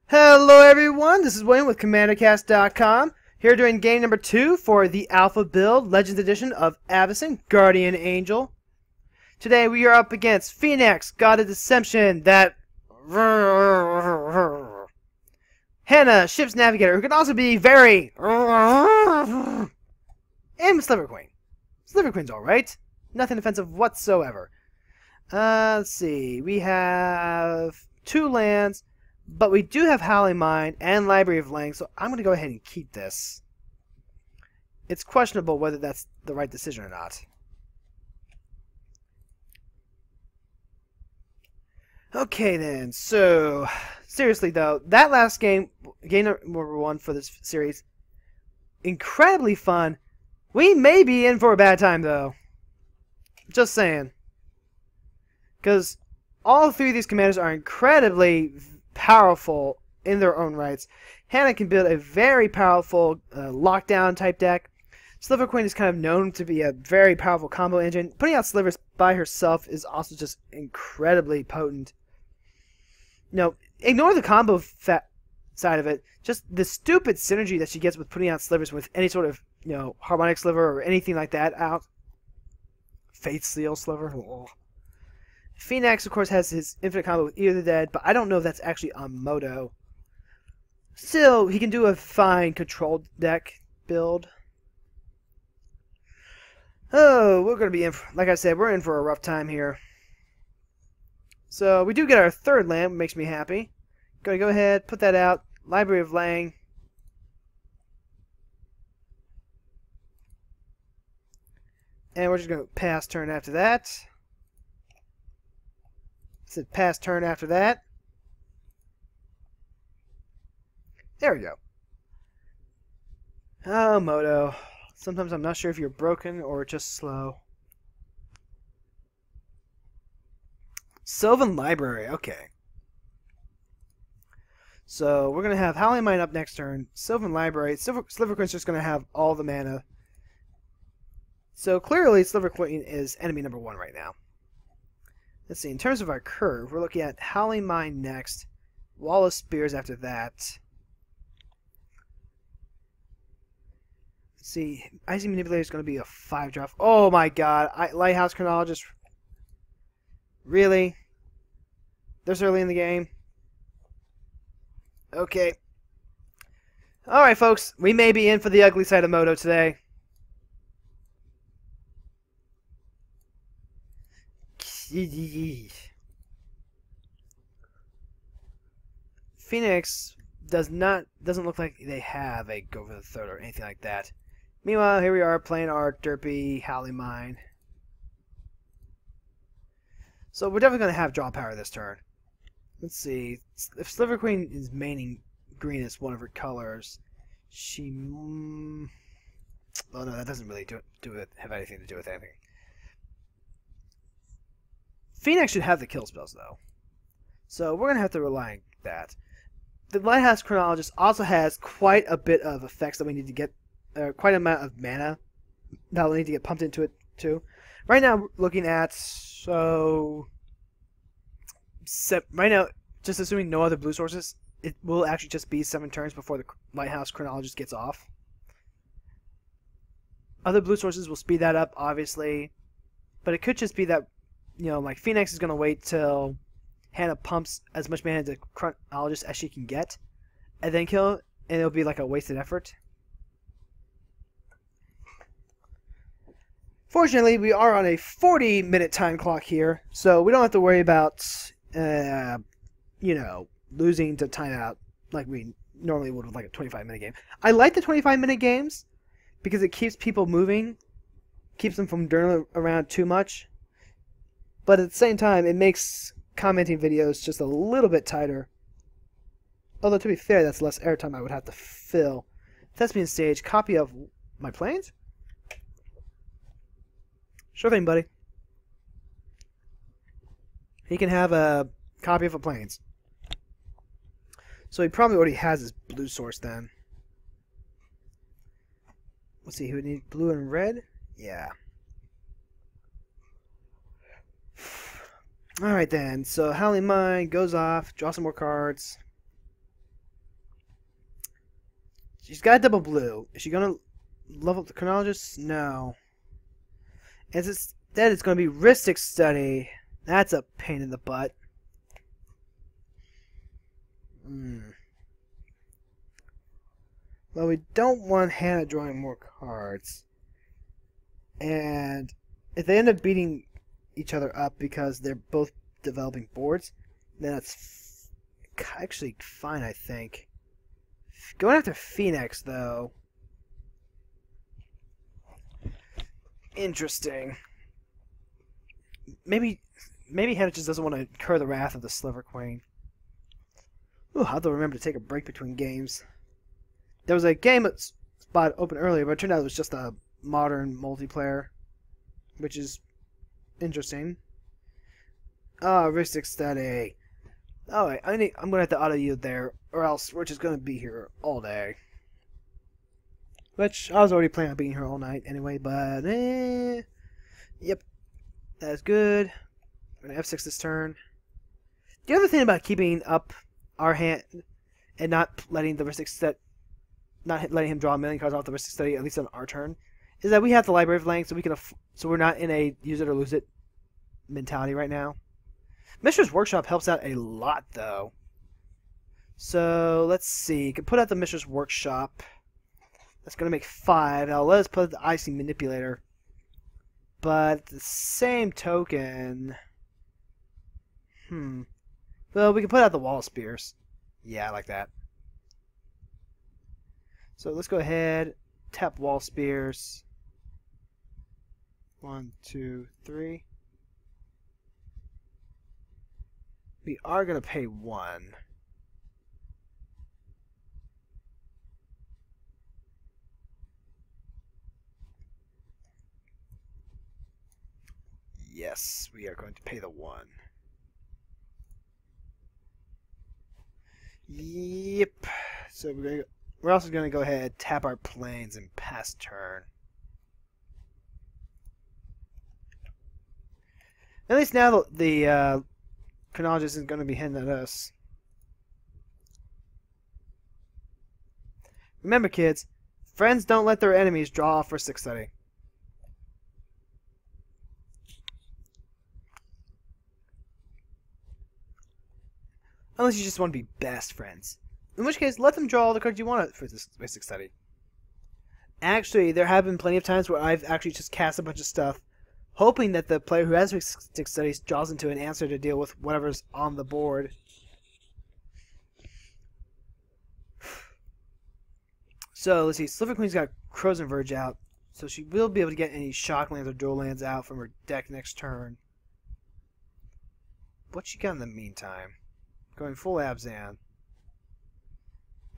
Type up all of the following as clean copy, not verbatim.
Hello everyone, this is William with CommanderCast.com, here doing game number 2 for the Alpha Build Legends Edition of Avacyn, Guardian Angel. Today we are up against Phoenix, God of Deception, that Hannah, Ship's Navigator, who can also be very and Sliver Queen. Sliver Queen's alright, nothing offensive whatsoever. Let's see, we have 2 lands. But we do have Howling Mine and Library of Lang, so I'm going to go ahead and keep this. It's questionable whether that's the right decision or not. Okay then, so seriously though, that last game number 1 for this series, incredibly fun. We may be in for a bad time though. Just saying. Because all 3 of these commanders are incredibly powerful in their own rights. Hannah can build a very powerful lockdown type deck. Sliver Queen is kind of known to be a very powerful combo engine. Putting out Slivers by herself is also just incredibly potent. No, ignore the combo side of it. Just the stupid synergy that she gets with putting out Slivers with any sort of, harmonic sliver or anything like that out. Faith Seal Sliver. Oh. Phoenix, of course, has his infinite combo with Ear of the Dead, but I don't know if that's actually on Moto. Still, he can do a fine controlled deck build. Oh, we're going to be in, like I said, we're in for a rough time here. So, we do get our 3rd land, which makes me happy. Going to go ahead, put that out. Library of Lang. And we're just going to pass turn after that. Said pass turn after that. There we go. Oh, Moto. Sometimes I'm not sure if you're broken or just slow. Sylvan Library, okay. So we're going to have Howling Mine up next turn. Sylvan Library. Sliver Queen's just going to have all the mana. So clearly Sliver Queen is enemy number 1 right now. Let's see, in terms of our curve, we're looking at Howling Mine next, Wall of Spears after that. Let's see, Icy Manipulator is going to be a 5-drop. Oh my god, Lighthouse Chronologist. Really? This early in the game? Okay. Alright folks, we may be in for the ugly side of Moto today. Phoenix doesn't look like they have a go for the 3rd or anything like that. Meanwhile, here we are playing our derpy Howling Mine. So we're definitely going to have draw power this turn. Let's see. If Sliver Queen is maining green as one of her colors, she... well, no, that doesn't really have anything to do with anything. Phoenix should have the kill spells, though. So we're going to have to rely on that. The Lighthouse Chronologist also has quite a bit of effects that we need to get, quite an amount of mana that will need to get pumped into it, too. Right now, we're looking at, right now, just assuming no other blue sources, it will actually just be 7 turns before the Lighthouse Chronologist gets off. Other blue sources will speed that up, obviously, but it could just be that like Phoenix is going to wait till Hannah pumps as much mana into Chronologist as she can get, and then kill, and it'll be like a wasted effort. Fortunately, we are on a 40-minute time clock here, so we don't have to worry about, losing to timeout like we normally would with like a 25-minute game. I like the 25-minute games because it keeps people moving, keeps them from dirting around too much. But at the same time, it makes commenting videos just a little bit tighter. Although, to be fair, that's less airtime I would have to fill. Thespian Stage, copy of my planes? Sure thing, buddy. He can have a copy of a planes. So he probably already has his blue source then. Let's see, he would need blue and red? Yeah. Alright then, so Howling Mine goes off, draw some more cards. She's got double blue. Is she gonna level up the chronologist? No. Instead, it's gonna be Ristic Study. That's a pain in the butt. Well, we don't want Hannah drawing more cards. And if they end up beating each other up because they're both developing boards, then that's actually fine, I think. Going after Phoenix, though. Interesting. Maybe Hannah just doesn't want to incur the wrath of the Sliver Queen. Ooh, I'll have to remember to take a break between games. There was a game spot open earlier, but it turned out it was just a modern multiplayer, which is interesting. Ah, Ristic Study. Alright, I'm gonna have to auto yield there, or else we're just gonna be here all day. Which I was already planning on being here all night anyway, but yep, that's good. I'm gonna F6 this turn. The other thing about keeping up our hand and not letting the Ristic Study, not letting him draw a million cards off the Ristic Study, at least on our turn, is that we have the Library of Lang, so we can so we're not in a use it or lose it mentality right now. Mishra's Workshop helps out a lot, though. So, let's see. You can put out the Mishra's Workshop. That's going to make 5. Now, let us put the Icy Manipulator. But, at the same token... Well, we can put out the Wall Spears. Yeah, I like that. So, let's go ahead. Tap Wall Spears. 1, 2, 3. We are going to pay 1. Yes, we are going to pay the 1. Yep. So we're also going to go ahead, tap our planes, and pass turn. At least now the chronologist isn't going to be hinting at us. Remember, kids, friends don't let their enemies draw off for Ristic Study. Unless you just want to be best friends. In which case, let them draw all the cards you want for this Ristic Study. Actually, there have been plenty of times where I've actually just cast a bunch of stuff, hoping that the player who has Ristic Studies draws into an answer to deal with whatever's on the board. So, let's see. Sliver Queen's got Crow's and Verge out, so she will be able to get any shock lands or dual lands out from her deck next turn. What she got in the meantime? Going full Avacyn.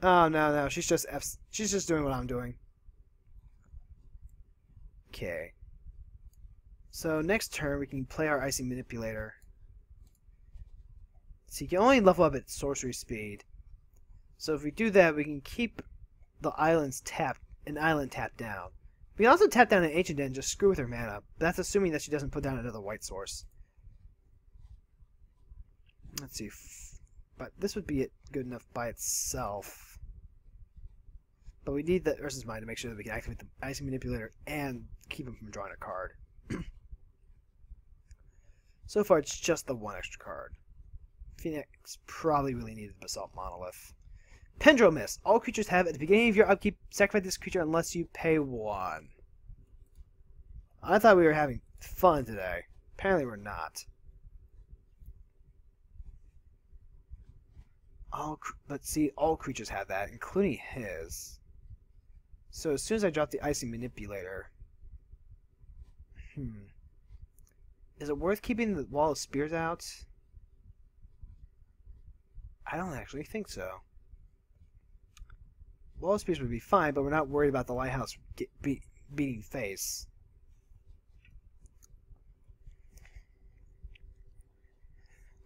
Oh, no, she's just doing what I'm doing. Okay. So next turn we can play our Icy Manipulator. So you can only level up at sorcery speed. So if we do that, we can keep the islands tapped, an island tapped down. We can also tap down an Ancient Den and just screw with her mana. But that's assuming that she doesn't put down another white source. Let's see. But this would be good enough by itself. But we need the Ursa's Mind to make sure that we can activate the Icy Manipulator and keep him from drawing a card. So far, it's just the one extra card. Phoenix probably really needed the Basalt Monolith. Pendulmist. All creatures have, at the beginning of your upkeep, sacrifice this creature unless you pay 1. I thought we were having fun today. Apparently we're not. Let's see, all creatures have that, including his. So as soon as I drop the Icy Manipulator... Is it worth keeping the Wall of Spears out? I don't actually think so. Wall of Spears would be fine, but we're not worried about the Lighthouse beating face.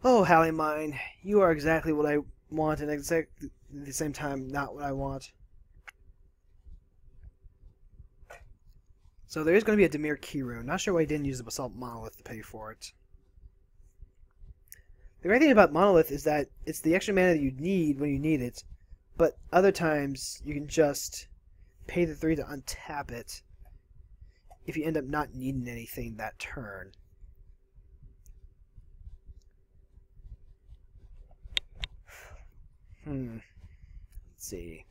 Oh, Hallie mine, you are exactly what I want, and at the same time, not what I want. So there is going to be a Dimir Key Rune. Not sure why he didn't use the Basalt Monolith to pay for it. The great thing about Monolith is that it's the extra mana that you need when you need it, But other times, you can just pay the 3 to untap it if you end up not needing anything that turn. Let's see.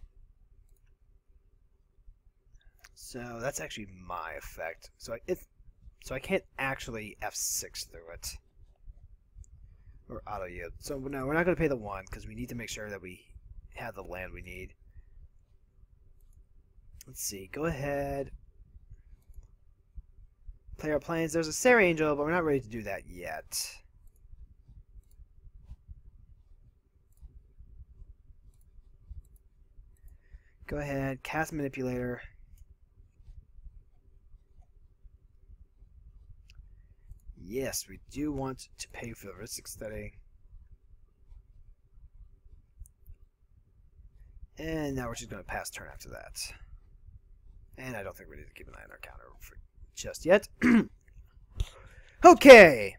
So that's actually my effect. So I can't actually F6 through it. Or auto yield. So no, we're not going to pay the 1 because we need to make sure that we have the land we need. Let's see. Go ahead. Play our planes. There's a Sarah Angel, but we're not ready to do that yet. Go ahead. Cast Manipulator. Yes, we do want to pay for the risk study. And now we're just going to pass turn after that. And I don't think we need to keep an eye on our counter for just yet. Okay.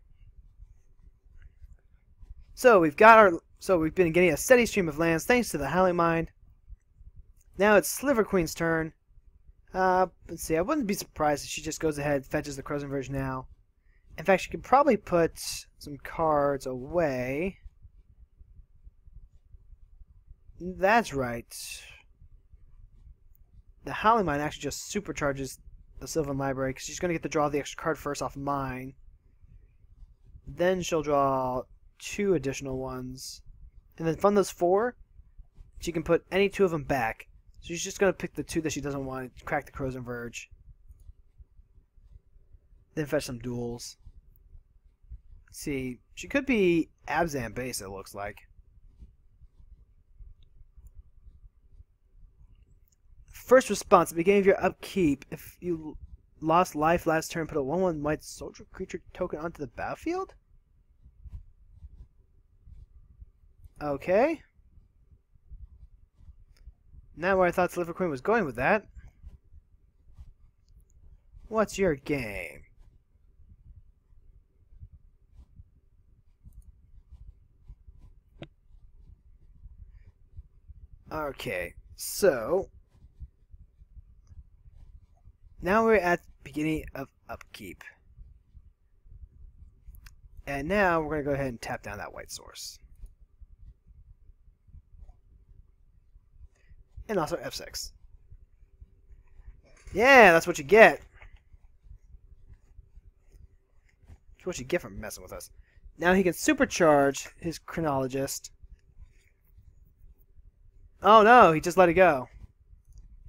So we've been getting a steady stream of lands thanks to the Howling Mine. Now it's Sliver Queen's turn. Let's see. I wouldn't be surprised if she just goes ahead and fetches the Crows Verge now. In fact, she could probably put some cards away. That's right. The Howling Mine actually just supercharges the Sylvan Library because she's going to get to draw the extra card first off mine. Then she'll draw 2 additional ones. And then from those 4, she can put any 2 of them back. So she's just going to pick the 2 that she doesn't want to crack the Crows Verge. Then fetch some duels. Let's see, she could be Avacyn base, it looks like. First response, at the beginning of your upkeep, if you lost life last turn, put a 1/1 white soldier creature token onto the battlefield? Okay. Not where I thought Sliver Queen was going with that. What's your game? Okay, so now we're at the beginning of upkeep. And now we're going to go ahead and tap down that white source. And also F6. Yeah, that's what you get. That's what you get for messing with us. Now he can supercharge his Chronologist. Oh no, he just let it go.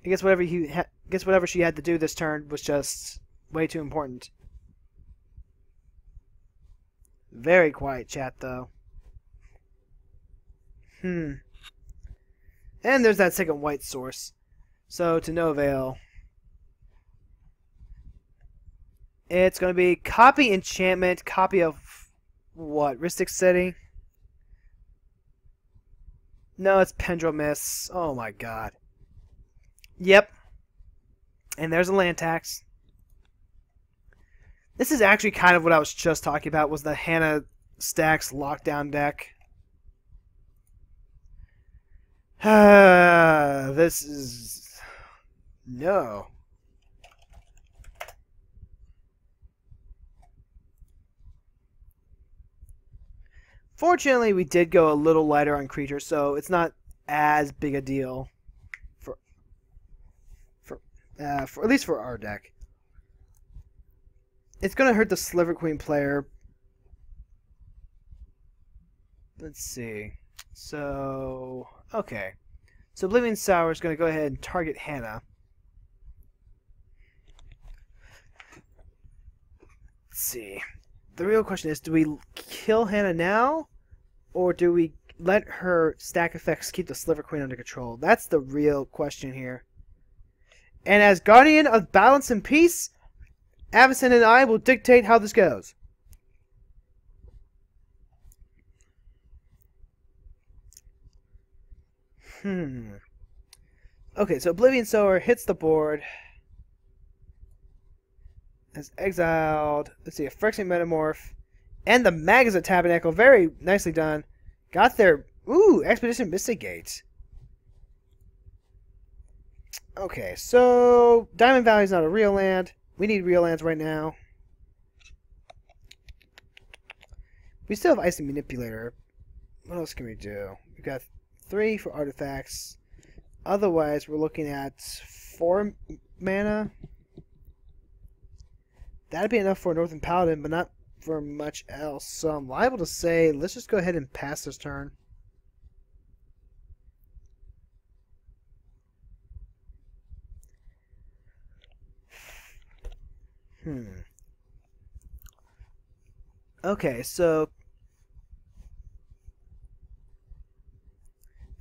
I guess whatever she had to do this turn was just way too important. Very quiet chat though. And there's that second white source. So to no avail. It's going to be copy enchantment, copy of what? Rhystic City? No, it's Pendril Miss. Oh my god. Yep. And there's a land tax. This is actually kind of what I was just talking about, was the Hannah Stacks lockdown deck. This is... No. Fortunately, we did go a little lighter on creatures, so it's not as big a deal for at least for our deck. It's going to hurt the Sliver Queen player. Let's see. So, okay. So Oblivion Sour is going to go ahead and target Hannah. Let's see. The real question is, do we kill Hannah now? Or do we let her stack effects keep the Sliver Queen under control? That's the real question here. And as Guardian of Balance and Peace, Avacyn and I will dictate how this goes. Okay, so Oblivion Sower hits the board. Has exiled. Let's see, a Phyrexian Metamorph. And the Magazine Tabernacle. Very nicely done. Got their... Ooh, Expedition Mystigate. Okay, so Diamond Valley is not a real land. We need real lands right now. We still have Icy Manipulator. What else can we do? We've got 3 for artifacts. Otherwise, we're looking at 4 mana. That'd be enough for Northern Paladin, but not for much else. So I'm liable to say, let's just go ahead and pass this turn. Okay, so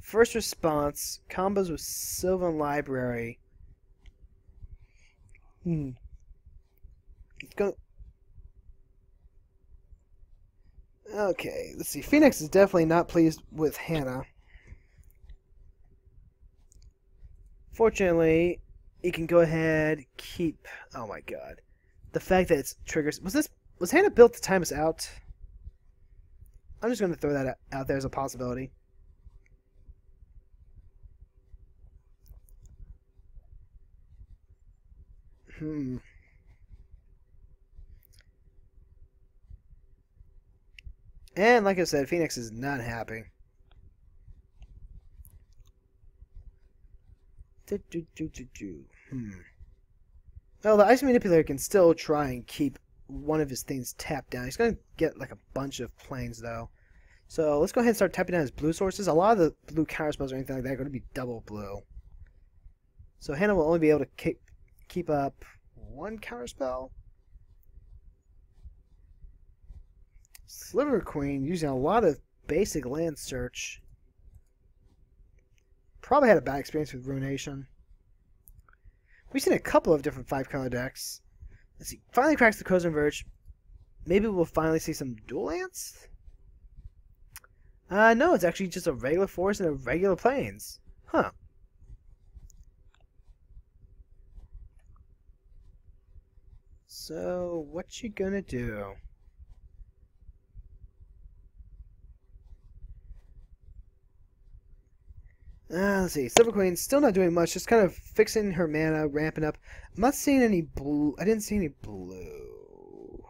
first response, combos with Sylvan Library. Let's go. Okay, let's see. Phoenix is definitely not pleased with Hannah. Fortunately, he can go ahead, keep... Oh my god. The fact that it's triggers... Was Hannah built to time us out? I'm just going to throw that out there as a possibility. And like I said, Phoenix is not happy. Well, the Ice Manipulator can still try and keep one of his things tapped down. He's going to get like a bunch of planes, though. So let's go ahead and start tapping down his blue sources. A lot of the blue counterspells or anything like that are going to be double blue. So Hannah will only be able to keep up 1 counterspell. Sliver Queen using a lot of basic land search. Probably had a bad experience with Ruination. We've seen a couple of different 5-color decks. Let's see. Finally cracks the Cozen Verge. Maybe we'll finally see some dual lands? No, it's actually just a regular forest and a regular plains. Huh. So, what you gonna do? Let's see. Silver Queen's still not doing much, just kind of fixing her mana, ramping up. I'm not seeing any blue. I didn't see any blue.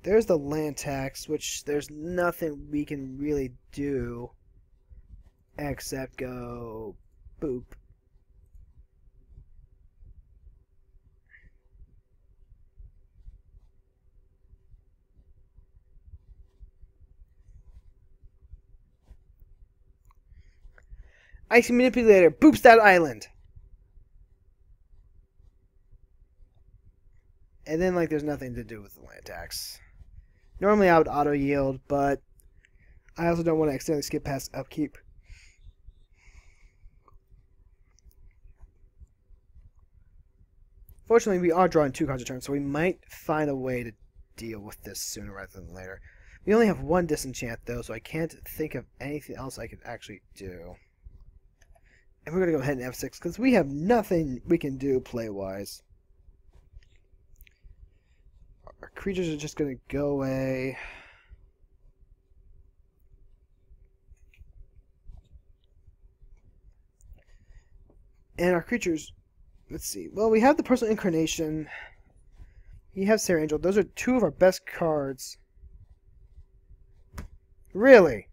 There's the land tax, which there's nothing we can really do except go boop. Icy Manipulator boops that island. And then, like, there's nothing to do with the land tax. Normally I would auto yield, but I also don't want to accidentally skip past upkeep. Fortunately, we are drawing 2 cards a turn, so we might find a way to deal with this sooner rather than later. We only have 1 disenchant, though, so I can't think of anything else I could actually do. And we're going to go ahead and F6, because we have nothing we can do play-wise. Our creatures are just going to go away. And our creatures, let's see. Well, we have the Personal Incarnation. We have Sarah Angel. Those are 2 of our best cards. Really?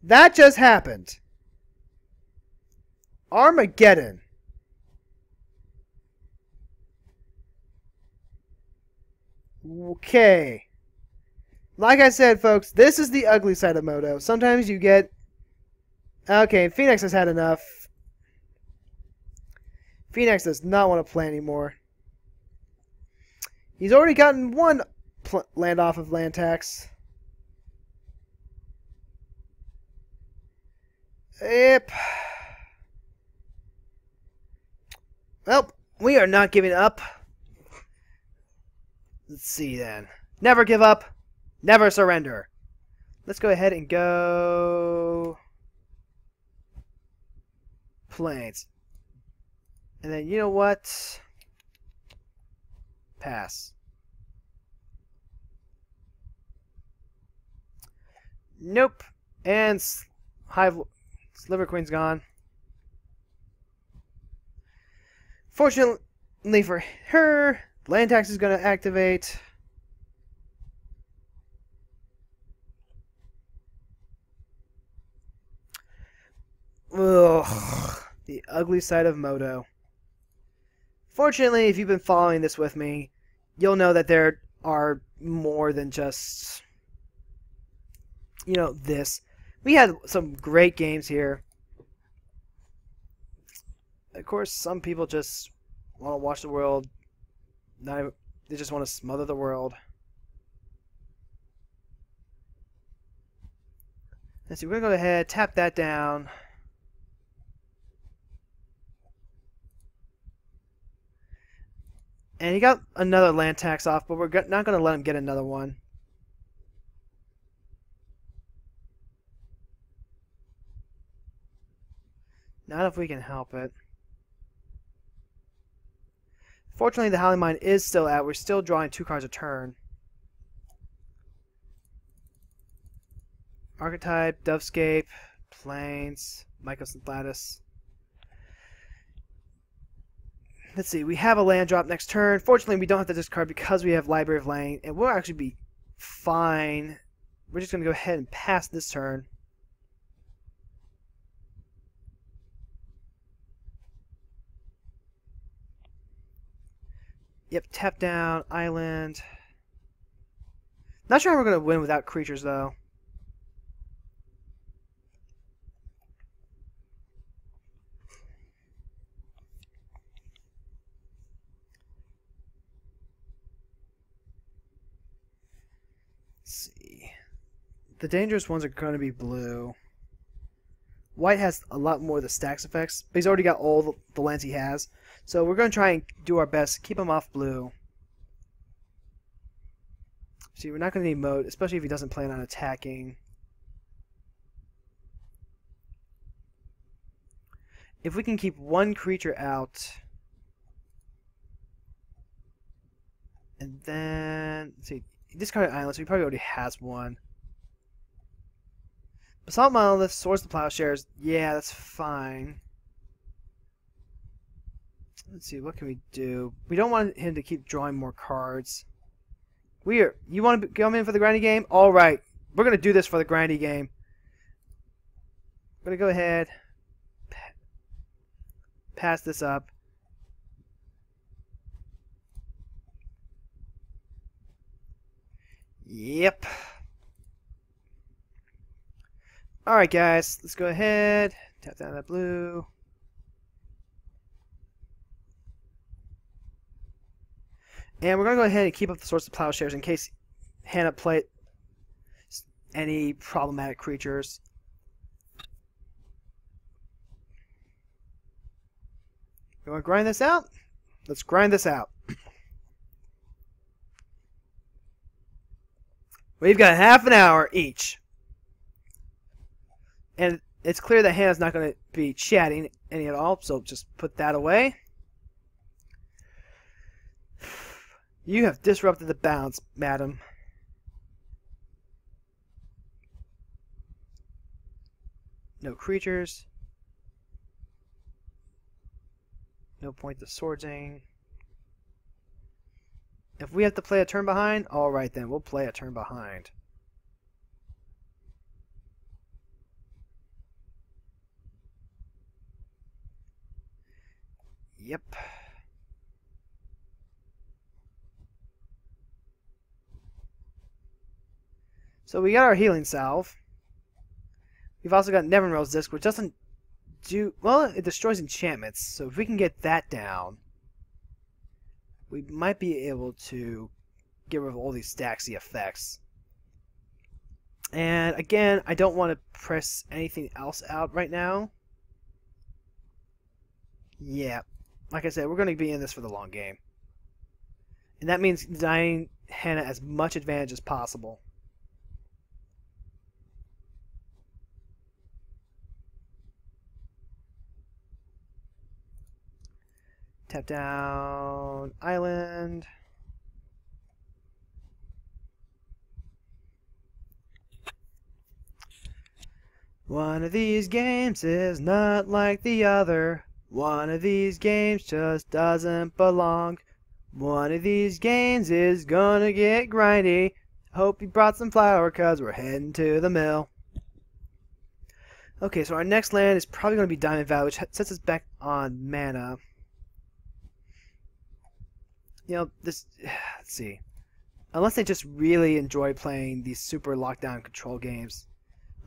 That just happened. Armageddon. Okay. Like I said, folks, this is the ugly side of Moto. Sometimes you get... Okay, Phoenix has had enough. Phoenix does not want to play anymore. He's already gotten 1 land off of land tax. Yep. Well, we are not giving up. Let's see then. Never give up. Never surrender. Let's go ahead and go... Plains. And then, you know what? Pass. Nope. And Sliver Queen's gone. Fortunately for her, land tax is going to activate. Ugh, the ugly side of Moto. Fortunately, if you've been following this with me, you'll know that there are more than just, this. We had some great games here. Of course, some people just want to watch the world. They just want to smother the world. Let's see, we're going to go ahead, tap that down. And he got another land tax off, but we're not going to let him get another one. Not if we can help it. Fortunately, the Howling Mine is still out. We're still drawing 2 cards a turn. Archetype, Dovescape, Plains, Mycosynclatus. Let's see, we have a land drop next turn. Fortunately, we don't have to discard because we have Library of Lane, and we'll actually be fine. We're just going to go ahead and pass this turn. Yep, tap down, island. Not sure how we're going to win without creatures, though. Let's see. The dangerous ones are going to be blue. White has a lot more of the stacks effects, but he's already got all the lands he has. So we're going to try and do our best to keep him off blue. See, we're not going to need mode, especially if he doesn't plan on attacking. If we can keep one creature out, and then, let's see, he discarded Island, so he probably already has one. Basalt Monolith, Swords to Plowshares, yeah, that's fine. Let's see, what can we do? We don't want him to keep drawing more cards. You want to come in for the grindy game? Alright, we're going to do this for the grindy game. I'm going to go ahead, pass this up. Yep. Alright guys, let's go ahead, tap down that blue. And we're going to go ahead and keep up the Swords of Plowshares in case Hannah played any problematic creatures. You want to grind this out? Let's grind this out. We've got half an hour each. And it's clear that Hannah's not going to be chatting any at all, so just put that away. You have disrupted the balance, madam. No creatures. No point to swordsing. If we have to play a turn behind, alright then, we'll play a turn behind. Yep. So we got our healing salve. We've also got Nevermill's Disc, which doesn't do... Well, it destroys enchantments. So if we can get that down, we might be able to get rid of all these stacksy effects. And again, I don't want to press anything else out right now. Yeah, like I said, we're going to be in this for the long game. And that means denying Hannah as much advantage as possible. Tap down island. One of these games is not like the other. One of these games just doesn't belong. One of these games is gonna get grindy. Hope you brought some flour, cause we're heading to the mill. Okay, so our next land is probably going to be Diamond Valley, which sets us back on mana. You know, this... Let's see. Unless they just really enjoy playing these super lockdown control games.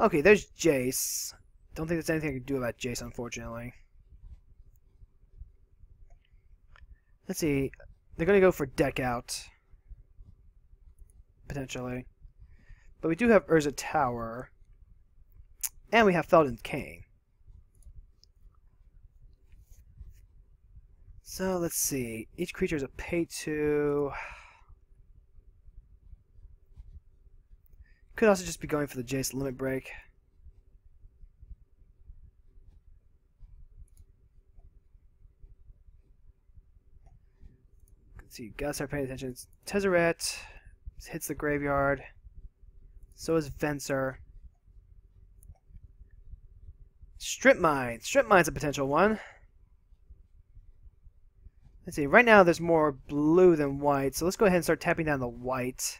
Okay, there's Jace. Don't think there's anything I can do about Jace, unfortunately. Let's see. They're going to go for Deck Out. Potentially. But we do have Urza Tower. And we have Felden's Cane. So let's see. Each creature is a pay 2. Could also just be going for the Jace Limit Break. Let's see. Gotta start paying attention. Tezzeret hits the graveyard. So is Venser. Strip Mine. Strip Mine's a potential one. Let's see. Right now there's more blue than white, so let's go ahead and start tapping down the white.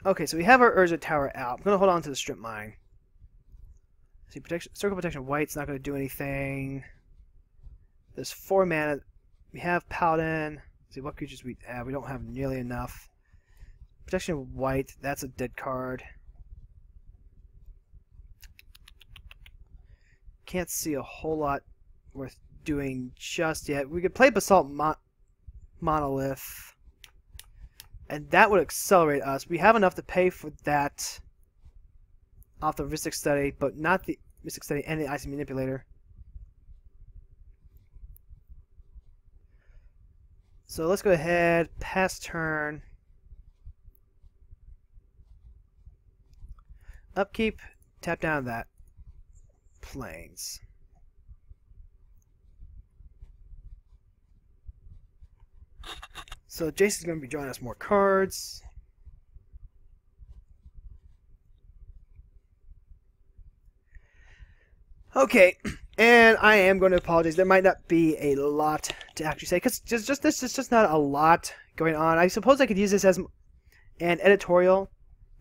Okay, so we have our Urza Tower out. I'm going to hold on to the Strip Mine. See, protection, Circle Protection White's not going to do anything. There's 4 mana. We have Paladin. Let's see what creatures we have. We don't have nearly enough. Protection of White, that's a dead card. Can't see a whole lot worth doing just yet. We could play Basalt Monolith, and that would accelerate us. We have enough to pay for that off the Mystic Study, but not the Mystic Study and the Icy Manipulator. So let's go ahead, pass turn. Upkeep, tap down that Plains. So Jason's going to be drawing us more cards. Okay, and I am going to apologize. There might not be a lot to actually say, because there's just not a lot going on. I suppose I could use this as an editorial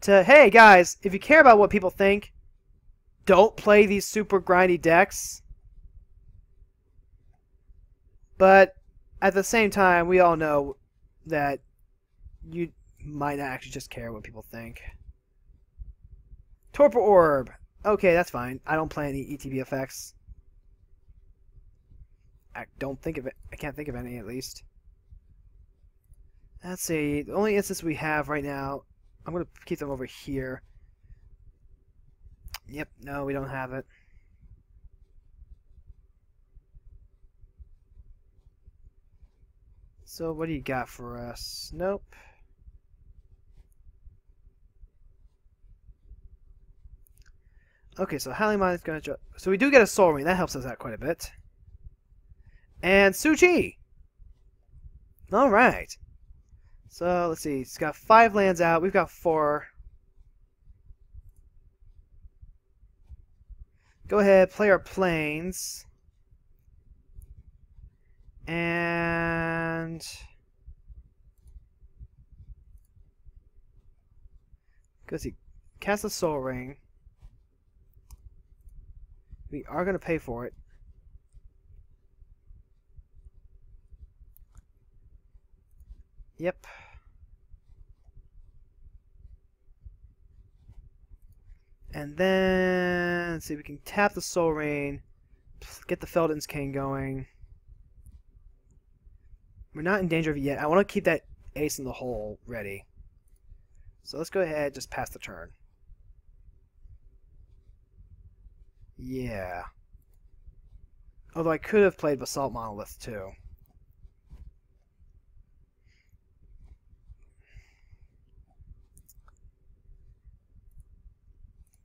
to, hey guys, if you care about what people think, don't play these super grindy decks. But at the same time, we all know that you might not actually just care what people think. Torpor Orb. Okay, that's fine. I don't play any ETB effects. I don't think of it. I can't think of any, at least. Let's see. The only instance we have right now, I'm going to keep them over here. Yep, no, we don't have it. So what do you got for us? Nope. Okay, so Howling Mine is going to... So we do get a Soul Ring. That helps us out quite a bit. And Su-Chi! Alright. So, let's see. It's got 5 lands out. We've got 4. Go ahead, play our Plains. And... go see. Cast a Soul Ring. We are going to pay for it. Yep. And then, let's see, we can tap the Soul Ring, get the Felden's Cane going. We're not in danger of it yet. I want to keep that Ace in the Hole ready. So let's go ahead, just pass the turn. Yeah. Although I could have played Basalt Monolith too.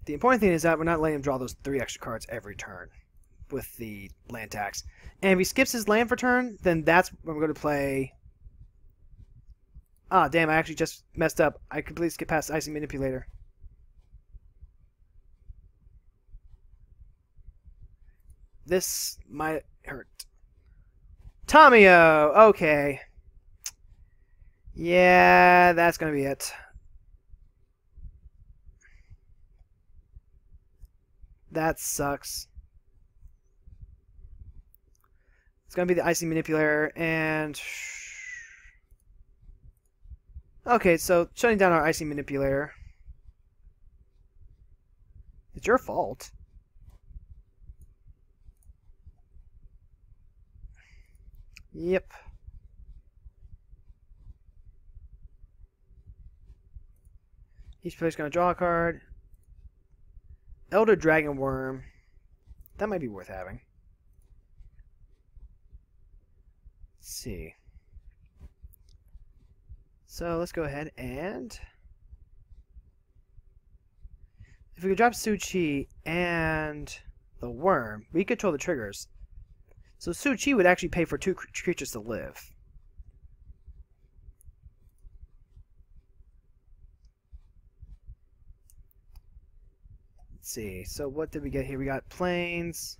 The important thing is that we're not letting him draw those 3 extra cards every turn with the land tax. And if he skips his land for turn, then that's when we're going to play Ah, damn, I actually just messed up. I completely skipped past Icing Manipulator. This might hurt. Tomio! Okay. Yeah, that's gonna be it. That sucks. It's gonna be the Icing Manipulator, and... Okay, so shutting down our Icing Manipulator. It's your fault. Yep. Each player's gonna draw a card. Elder Dragon Worm. That might be worth having. Let's see. So let's go ahead and... If we could drop Su-Chi and the worm, we control the triggers. So Su-Chi would actually pay for 2 creatures to live. Let's see. So what did we get here? We got planes.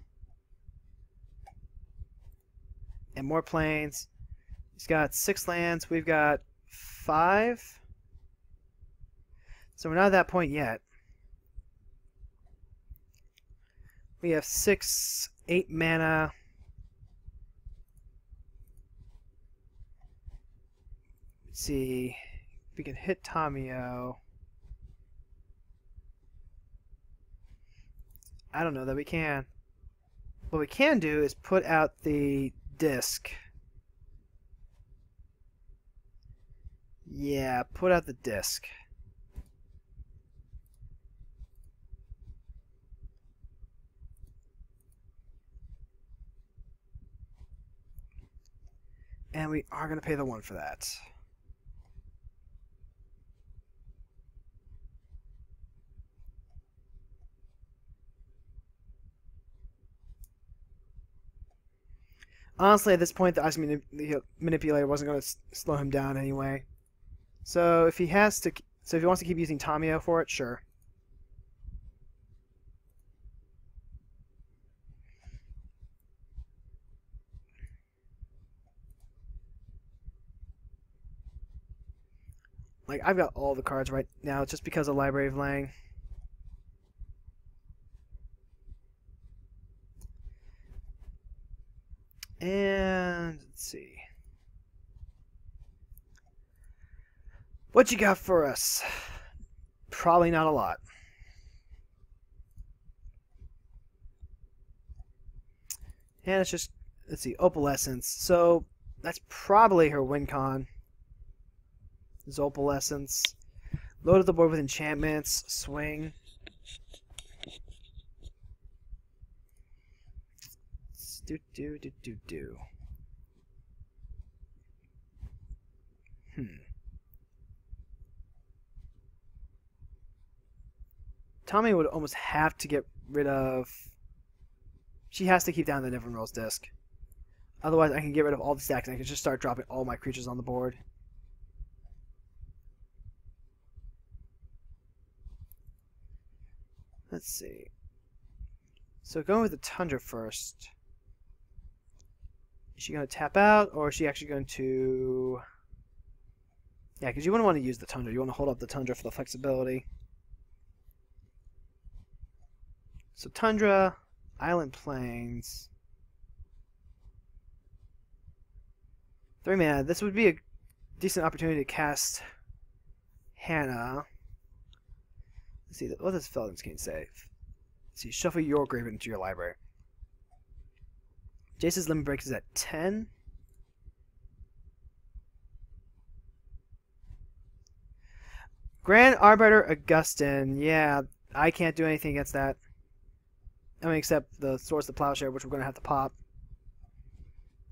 And more planes. He's got 6 lands. We've got 5. So we're not at that point yet. We have 6, 8 mana. Let's see. We can hit Tomio. I don't know that we can. What we can do is put out the disc. Yeah, put out the disc. And we are going to pay the 1 for that. Honestly, at this point, the Ice Manipulator wasn't going to slow him down anyway. So if he has to, so if he wants to keep using Tomio for it, sure. Like, I've got all the cards right now just because of Library of Lang. And let's see. What you got for us? Probably not a lot. And it's just, let's see, Opalescence. So that's probably her win con. Is Opalescence. Load up the board with enchantments. Swing. Do. Tommy would almost have to get rid of... She has to keep down the Never Rolls disc. Otherwise, I can get rid of all the stacks and I can just start dropping all my creatures on the board. Let's see. So going with the Tundra first. Is she going to tap out, or is she actually going to... Yeah, because you wouldn't want to use the Tundra. You want to hold up the Tundra for the flexibility. So Tundra, Island Plains. 3 mana. This would be a decent opportunity to cast Hannah. Let's see, what does Felden's Cane say? Let's see, shuffle your grave into your library. Jace's Limit Break is at 10. Grand Arbiter Augustin. Yeah, I can't do anything against that. I mean, except the Swords of the Plowshare, which we're going to have to pop.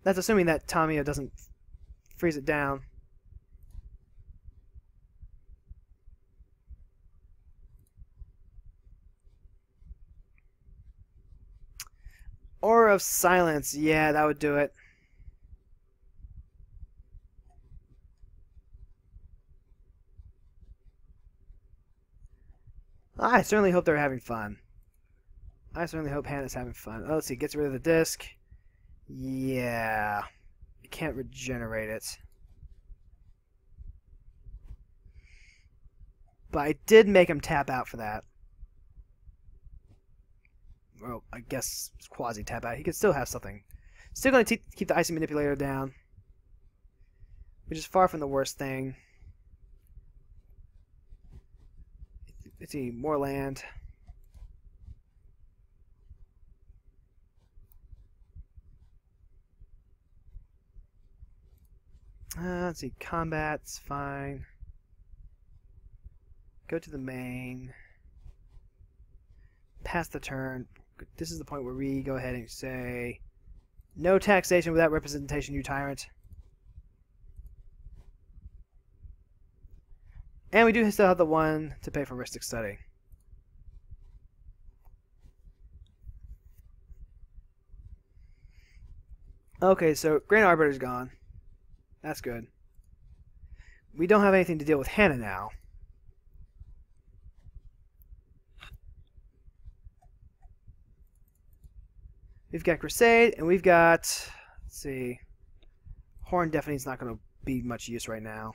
That's assuming that Tomio doesn't freeze it down. Aura of Silence. Yeah, that would do it. I certainly hope they're having fun. I certainly hope Hannah's having fun. Oh, let's see. Gets rid of the disc. Yeah. You can't regenerate it. But I did make him tap out for that. Well, I guess it's quasi tap out. He could still have something. Still going to keep the icing manipulator down, which is far from the worst thing. Let's see, more land. Let's see, combat's fine. Go to the main. Pass the turn. This is the point where we go ahead and say, no taxation without representation, you tyrant. And we do still have the one to pay for Ristic Study. Okay, so Grand Arbiter's gone. That's good. We don't have anything to deal with Hannah now. We've got Crusade, and we've got, let's see, Horn definitely is not going to be much use right now.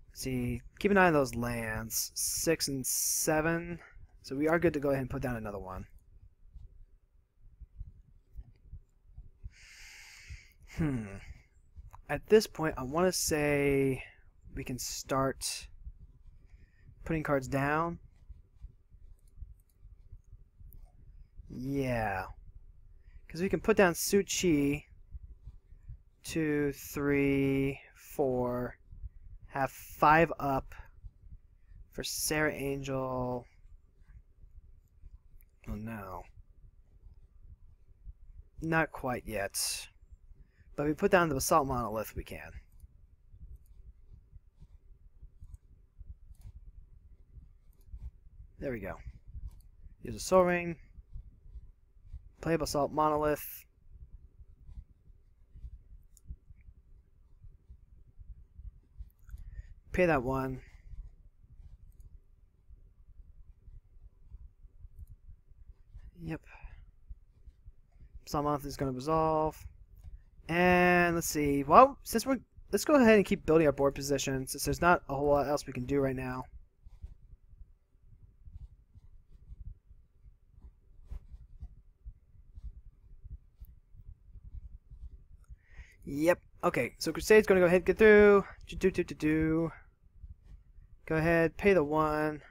Let's see, keep an eye on those lands, 6 and 7. So we are good to go ahead and put down another one. At this point, I want to say we can start putting cards down. Yeah. Because we can put down Su-Chi. 2, 3, 4. Have 5 up for Sarah Angel. Oh no. Not quite yet. But if we put down the Basalt Monolith, we can. There we go. Use a Soul Ring. Play a Basalt Monolith. Pay that one. Yep. Basalt Monolith is going to resolve. And let's see. Well, let's go ahead and keep building our board position since there's not a whole lot else we can do right now. Yep. Okay, so Crusade's going to go ahead and get through. Go ahead, pay the 1.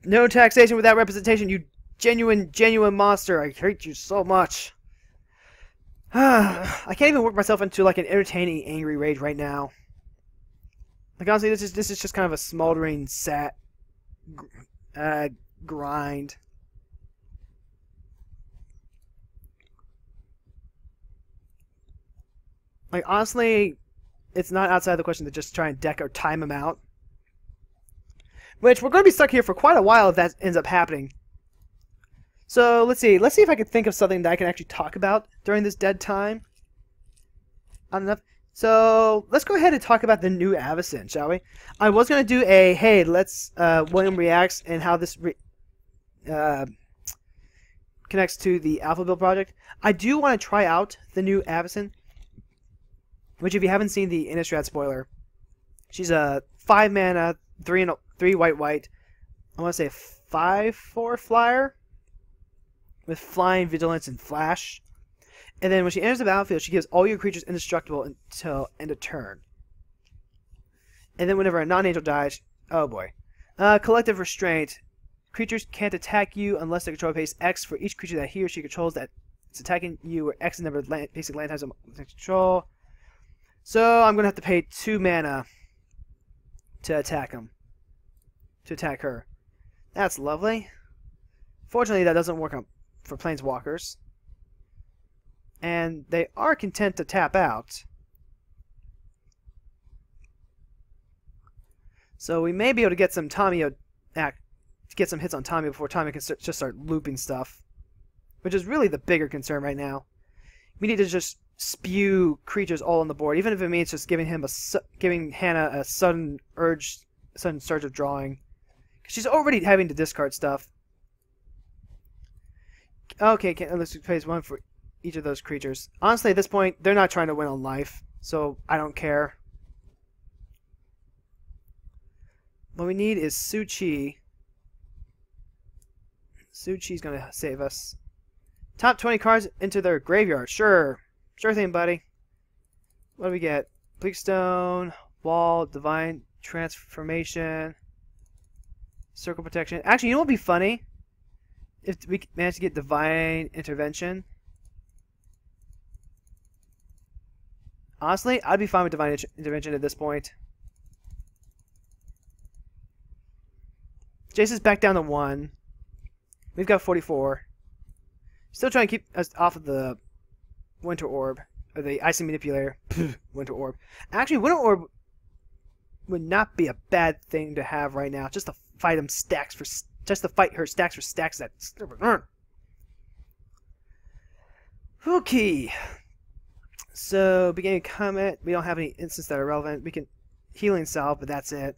No taxation without representation, you genuine monster. I hate you so much. I can't even work myself into like an entertaining angry rage right now. Like honestly, this is just kind of a smoldering grind. Like, honestly, it's not outside the question to just try and deck or time him out. Which, we're going to be stuck here for quite a while if that ends up happening. So, let's see. Let's see if I can think of something that I can actually talk about during this dead time. Not enough. So, let's go ahead and talk about the new Avacyn, shall we? I was going to do a, hey, let's, William reacts and how this connects to the Alpha Build project. I do want to try out the new Avacyn. Which, if you haven't seen the Innistrad spoiler, she's a 5 mana, 3 white. I want to say 5/4 flyer with flying, vigilance, and flash. And then when she enters the battlefield, she gives all your creatures indestructible until end of turn. And then whenever a non-angel dies, oh boy, collective restraint. Creatures can't attack you unless they control base X for each creature that he or she controls that is attacking you, or X number of basic land types of control. So I'm going to have to pay 2 mana to attack him. To attack her. That's lovely. Fortunately, that doesn't work for Planeswalkers. And they are content to tap out. So we may be able to get some Tamiyo, get some hits on Tamiyo before Tamiyo can just start looping stuff. Which is really the bigger concern right now. We need to just spew creatures all on the board, even if it means just giving Hannah a sudden surge of drawing. She's already having to discard stuff. Okay, let's place one for each of those creatures. Honestly, at this point, they're not trying to win on life, so I don't care. What we need is Su-Chi. Su-Chi's going to save us. Top 20 cards into their graveyard. Sure. Sure thing, buddy. What do we get? Bleakstone, Wall, Divine Transformation, Circle Protection. Actually, you know what would be funny? If we manage to get Divine Intervention. Honestly, I'd be fine with Divine Intervention at this point. Jason's back down to 1. We've got 44. Still trying to keep us off of the Winter Orb. Or the Icy Manipulator. Winter Orb. Actually, Winter Orb would not be a bad thing to have right now. Just to fight him stacks for... Just to fight her stacks for stacks. That... Okay. So, beginning comment. We don't have any instances that are relevant. We can Healing Salve, but that's it.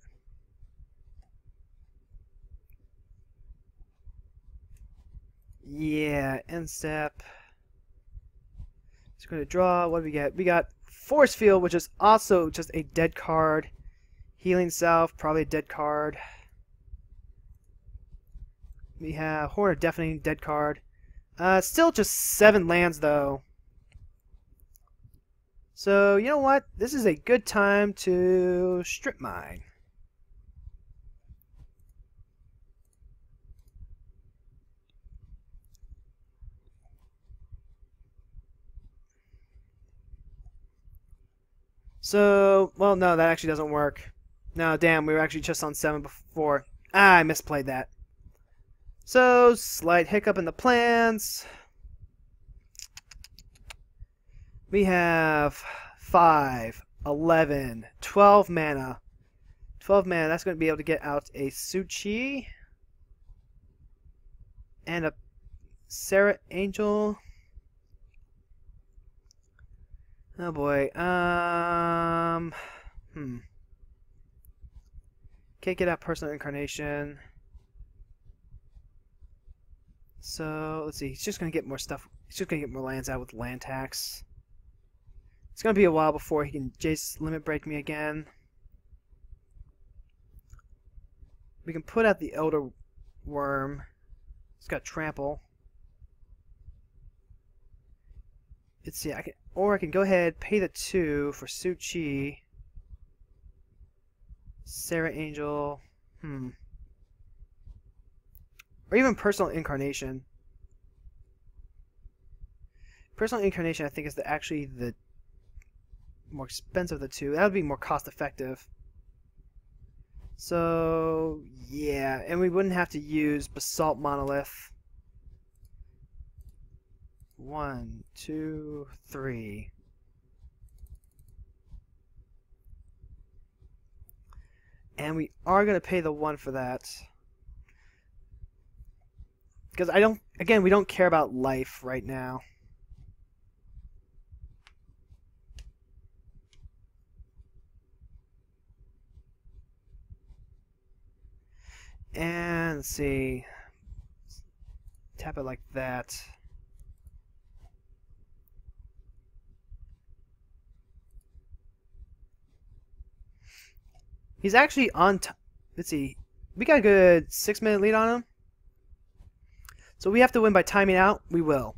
Yeah, end step. Just going to draw. What do we get? We got Force Field, which is also just a dead card. Healing Salve, probably a dead card. We have Horn of Deafening, dead card. Still just 7 lands, though. So, you know what? This is a good time to strip mine. So, well, no, that actually doesn't work. No, damn, we were actually just on 7 before. Ah, I misplayed that. So, slight hiccup in the plans. We have 5, 11, 12 mana. 12 mana, that's going to be able to get out a Su-Chi. And a Sarah Angel. Oh boy. Can't get out Personal Incarnation. So, let's see. He's just going to get more stuff. He's just going to get more lands out with land tax. It's going to be a while before he can Jace Limit Break me again. We can put out the Elder Worm. It's got Trample. Let's see. I can go ahead, pay the 2 for Su-Chi. Sarah Angel. Or even Personal Incarnation. Personal Incarnation, I think, is actually the more expensive of the 2. That would be more cost effective. So, yeah. And we wouldn't have to use Basalt Monolith. 1, 2, 3. And we are going to pay the 1 for that. Because we don't care about life right now. And let's see. Tap it like that. He's actually on let's see. We got a good 6-minute lead on him. So we have to win by timing out. We will.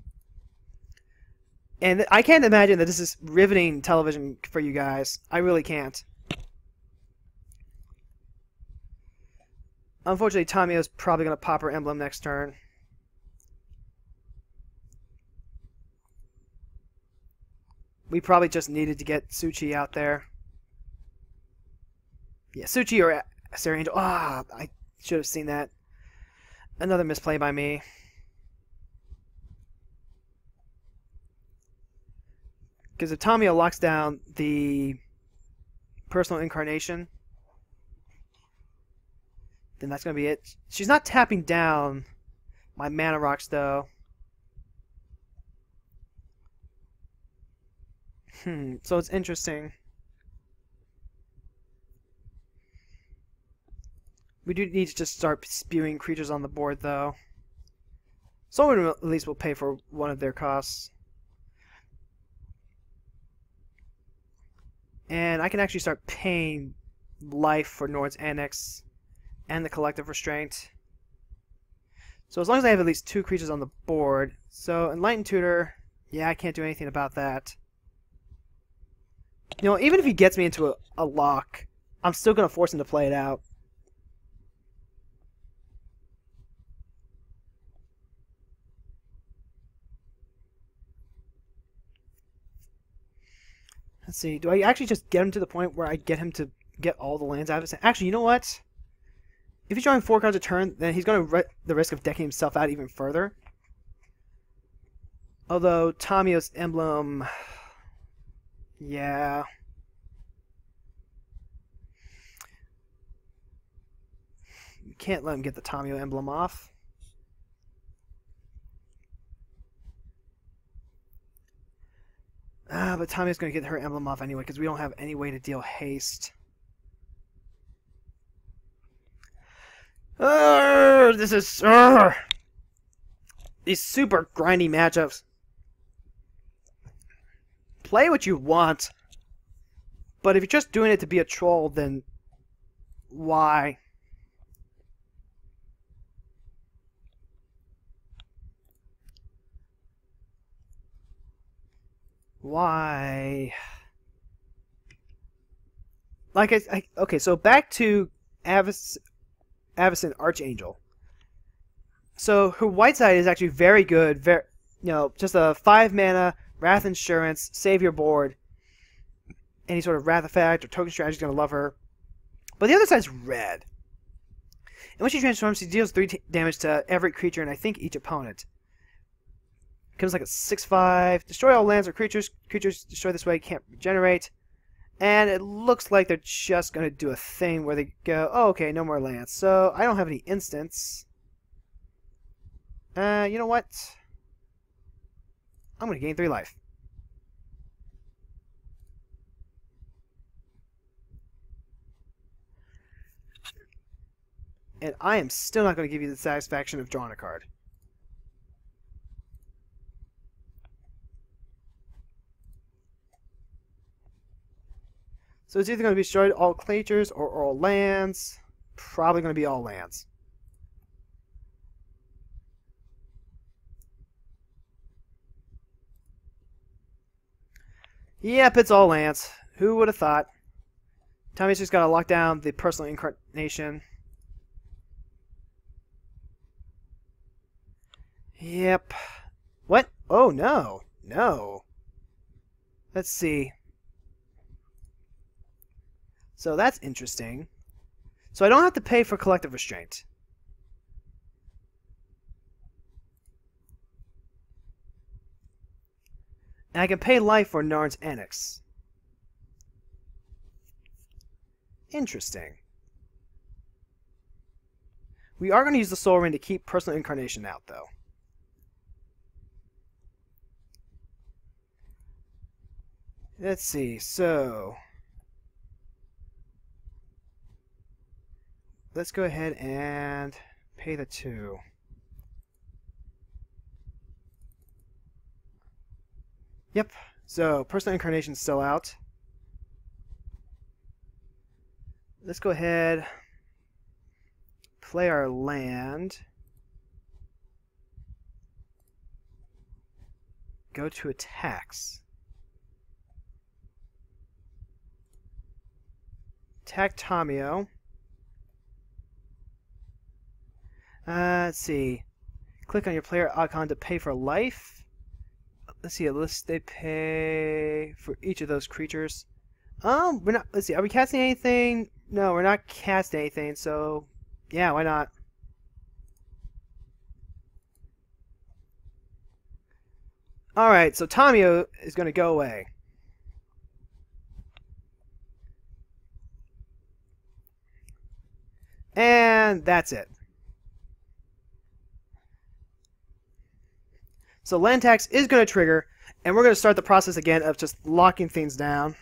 And I can't imagine that this is riveting television for you guys. I really can't. Unfortunately, Tamio's probably going to pop her emblem next turn. We probably just needed to get Su-Chi out there. Yeah, Su-Chi or Sarah Angel. Ah, I should have seen that. Another misplay by me. Because if Tamio locks down the Personal Incarnation, then that's going to be it. She's not tapping down my Mana Rocks, though. So it's interesting. We do need to just start spewing creatures on the board, though. Someone at least will pay for one of their costs. And I can actually start paying life for Nord's Annex and the Collective Restraint. So as long as I have at least 2 creatures on the board. So Enlightened Tutor, yeah, I can't do anything about that. You know, even if he gets me into a lock, I'm still going to force him to play it out. Let's see, do I actually just get him to the point where I get him to get all the lands out of it? Actually, you know what? If he's drawing 4 cards a turn, then he's going to run the risk of decking himself out even further. Although, Tamio's Emblem... yeah... you can't let him get the Tamio Emblem off. But Tamio's going to get her emblem off anyway, because we don't have any way to deal haste. This is... these super grindy matchups. Play what you want. But if you're just doing it to be a troll, then... why? Why? Like okay, so back to Avacyn Archangel. So her white side is actually very good. Very, just a 5 mana Wrath Insurance, save your board. Any sort of Wrath effect or token strategy is gonna love her. But the other side's red. And when she transforms, she deals 3 damage to every creature and I think each opponent. Comes like a 6/5. Destroy all lands or creatures. Creatures destroyed this way can't regenerate. And it looks like they're just going to do a thing where they go, oh, okay, no more lands. So I don't have any instants. You know what? I'm going to gain 3 life. And I am still not going to give you the satisfaction of drawing a card. So it's either going to be destroyed all creatures or all lands. Probably going to be all lands. Yep, it's all lands. Who would have thought? Tommy's just got to lock down the personal incarnation. Yep. What? Oh, no. No. Let's see. So that's interesting. So I don't have to pay for Collective Restraint. And I can pay life for Nord's Annex. Interesting. We are going to use the Soul Ring to keep Personal Incarnation out, though. Let's see, so... let's go ahead and pay the 2. Yep, so Personal Incarnation's still out. Let's go ahead, play our land, go to attacks. Attack Tamio. Let's see. Click on your player icon to pay for life. Let's see, a list they pay for each of those creatures. We're not, let's see, are we casting anything? No, we're not casting anything, so yeah, why not? Alright, so Tamio is going to go away. And that's it. So land tax is going to trigger. And we're going to start the process again of just locking things down.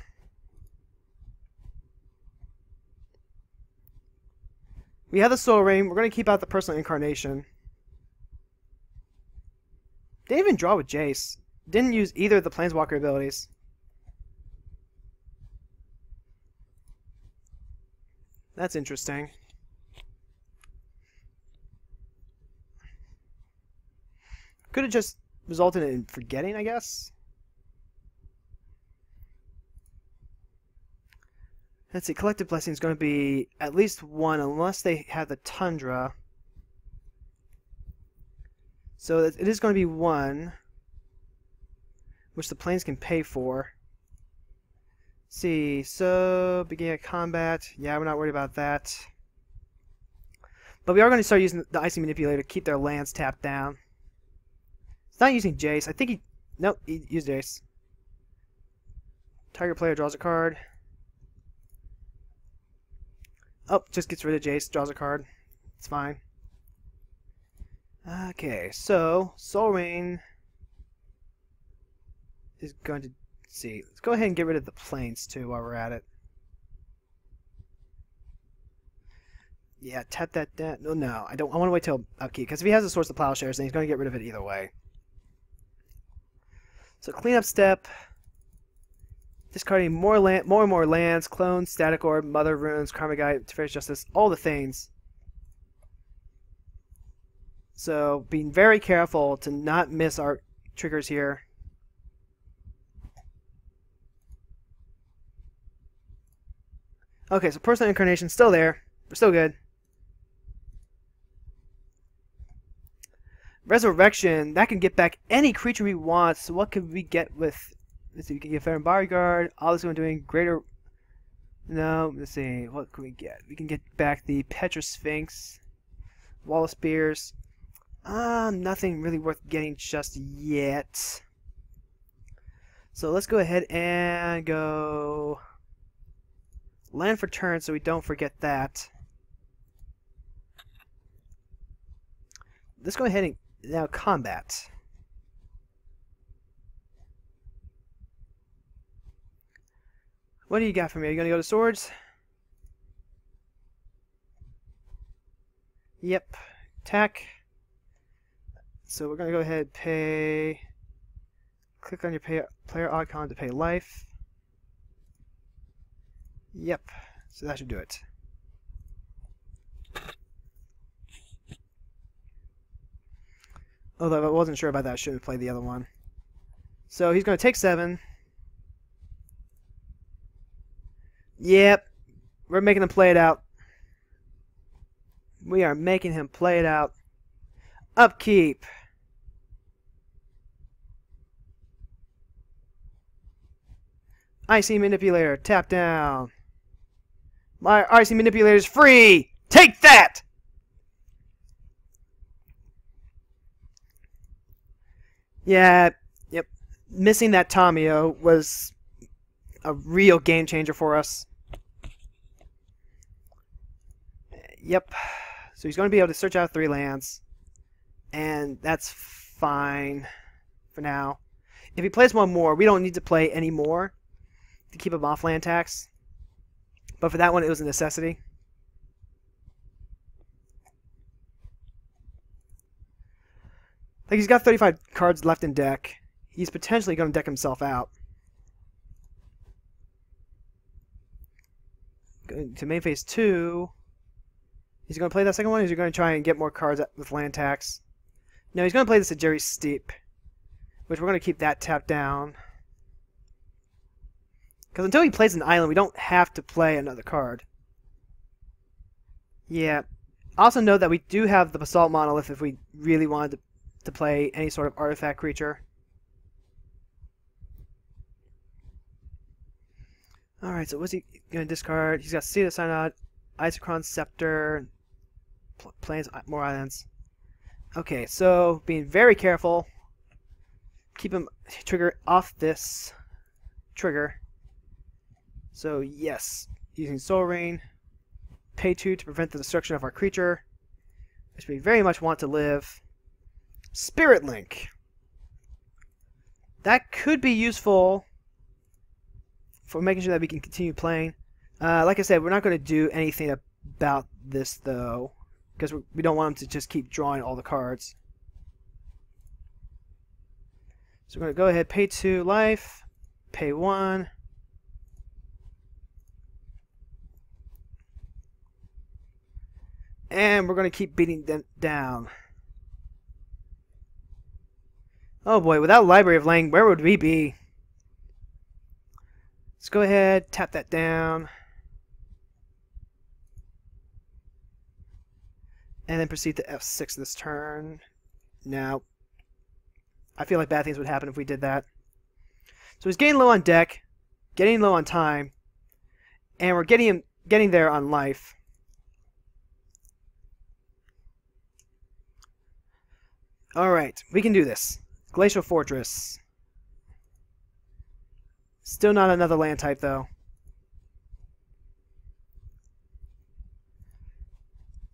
We have the Soul Ring. We're going to keep out the Personal Incarnation. Didn't even draw with Jace. Didn't use either of the Planeswalker abilities. That's interesting. Could have just resulted in forgetting, I guess. Let's see, Collective Blessing is going to be at least one, unless they have the Tundra. So it is going to be one, which the planes can pay for. Let's see, so beginning of combat. Yeah, we're not worried about that. But we are going to start using the Icy Manipulator to keep their lands tapped down. It's not using Jace. I think he... Nope, he used Jace. Target player draws a card. Oh, just gets rid of Jace, draws a card. It's fine. Okay, so Soul Ring is going to see. Let's go ahead and get rid of the planes too while we're at it. Yeah, tap that down. No, I don't. I want to wait till upkeep because if he has a Source of Plowshares, then he's going to get rid of it either way. So cleanup step. Discarding more and more lands, clones, static orb, mother runes, karma guide, Teferi's Justice, all the things. So being very careful to not miss our triggers here. Okay, so Personal Incarnation still there. We're still good. Resurrection, that can get back any creature we want. So what could we get with... Let's see, we can get Fair and Bodyguard. Obviously, we're doing greater... No, let's see. What can we get? We can get back the Petra Sphinx. Wall of Spears. Nothing really worth getting just yet. So let's go ahead and go... Land for turn so we don't forget that. Let's go ahead and... Now, combat. What do you got for me? Are you going to go to swords? Yep. Attack. So we're going to go ahead and pay... Click on your player icon to pay life. Yep. So that should do it. Although I wasn't sure about that, I shouldn't have played the other one. So he's going to take 7. Yep. We're making him play it out. We are making him play it out. Upkeep. Icy Manipulator. Tap down. My Icy Manipulator is free. Take that! Yeah, yep. Missing that Tamio was a real game changer for us. Yep. So he's going to be able to search out 3 lands. And that's fine for now. If he plays one more, we don't need to play any more to keep him off land tax. But for that one, it was a necessity. Like, he's got 35 cards left in deck. He's potentially going to deck himself out. Going to main phase 2. He's going to play that second one, or is he going to try and get more cards with land tax? No, he's going to play this at Jerry's Steep, which we're going to keep that tapped down. Because until he plays an island, we don't have to play another card. Yeah. Also note that we do have the Basalt Monolith if we really wanted to play any sort of artifact creature. Alright, so what's he going to discard? He's got Seed of Synod, Isochron Scepter, plays more islands. Okay, so being very careful. Keep him trigger off this trigger. So yes, using Soul Ring, pay 2 to prevent the destruction of our creature, which we very much want to live. Spirit Link. that could be useful for making sure that we can continue playing. Like I said, we're not going to do anything about this, though, because we don't want them to just keep drawing all the cards. So we're going to go ahead, pay 2 life, pay 1. And we're going to keep beating them down. Oh boy, without Library of Lang, where would we be? Let's go ahead, tap that down. And then proceed to F6 this turn. Now, I feel like bad things would happen if we did that. So he's getting low on deck, getting low on time, and we're getting there on life. Alright, we can do this. Glacial Fortress. Still not another land type, though.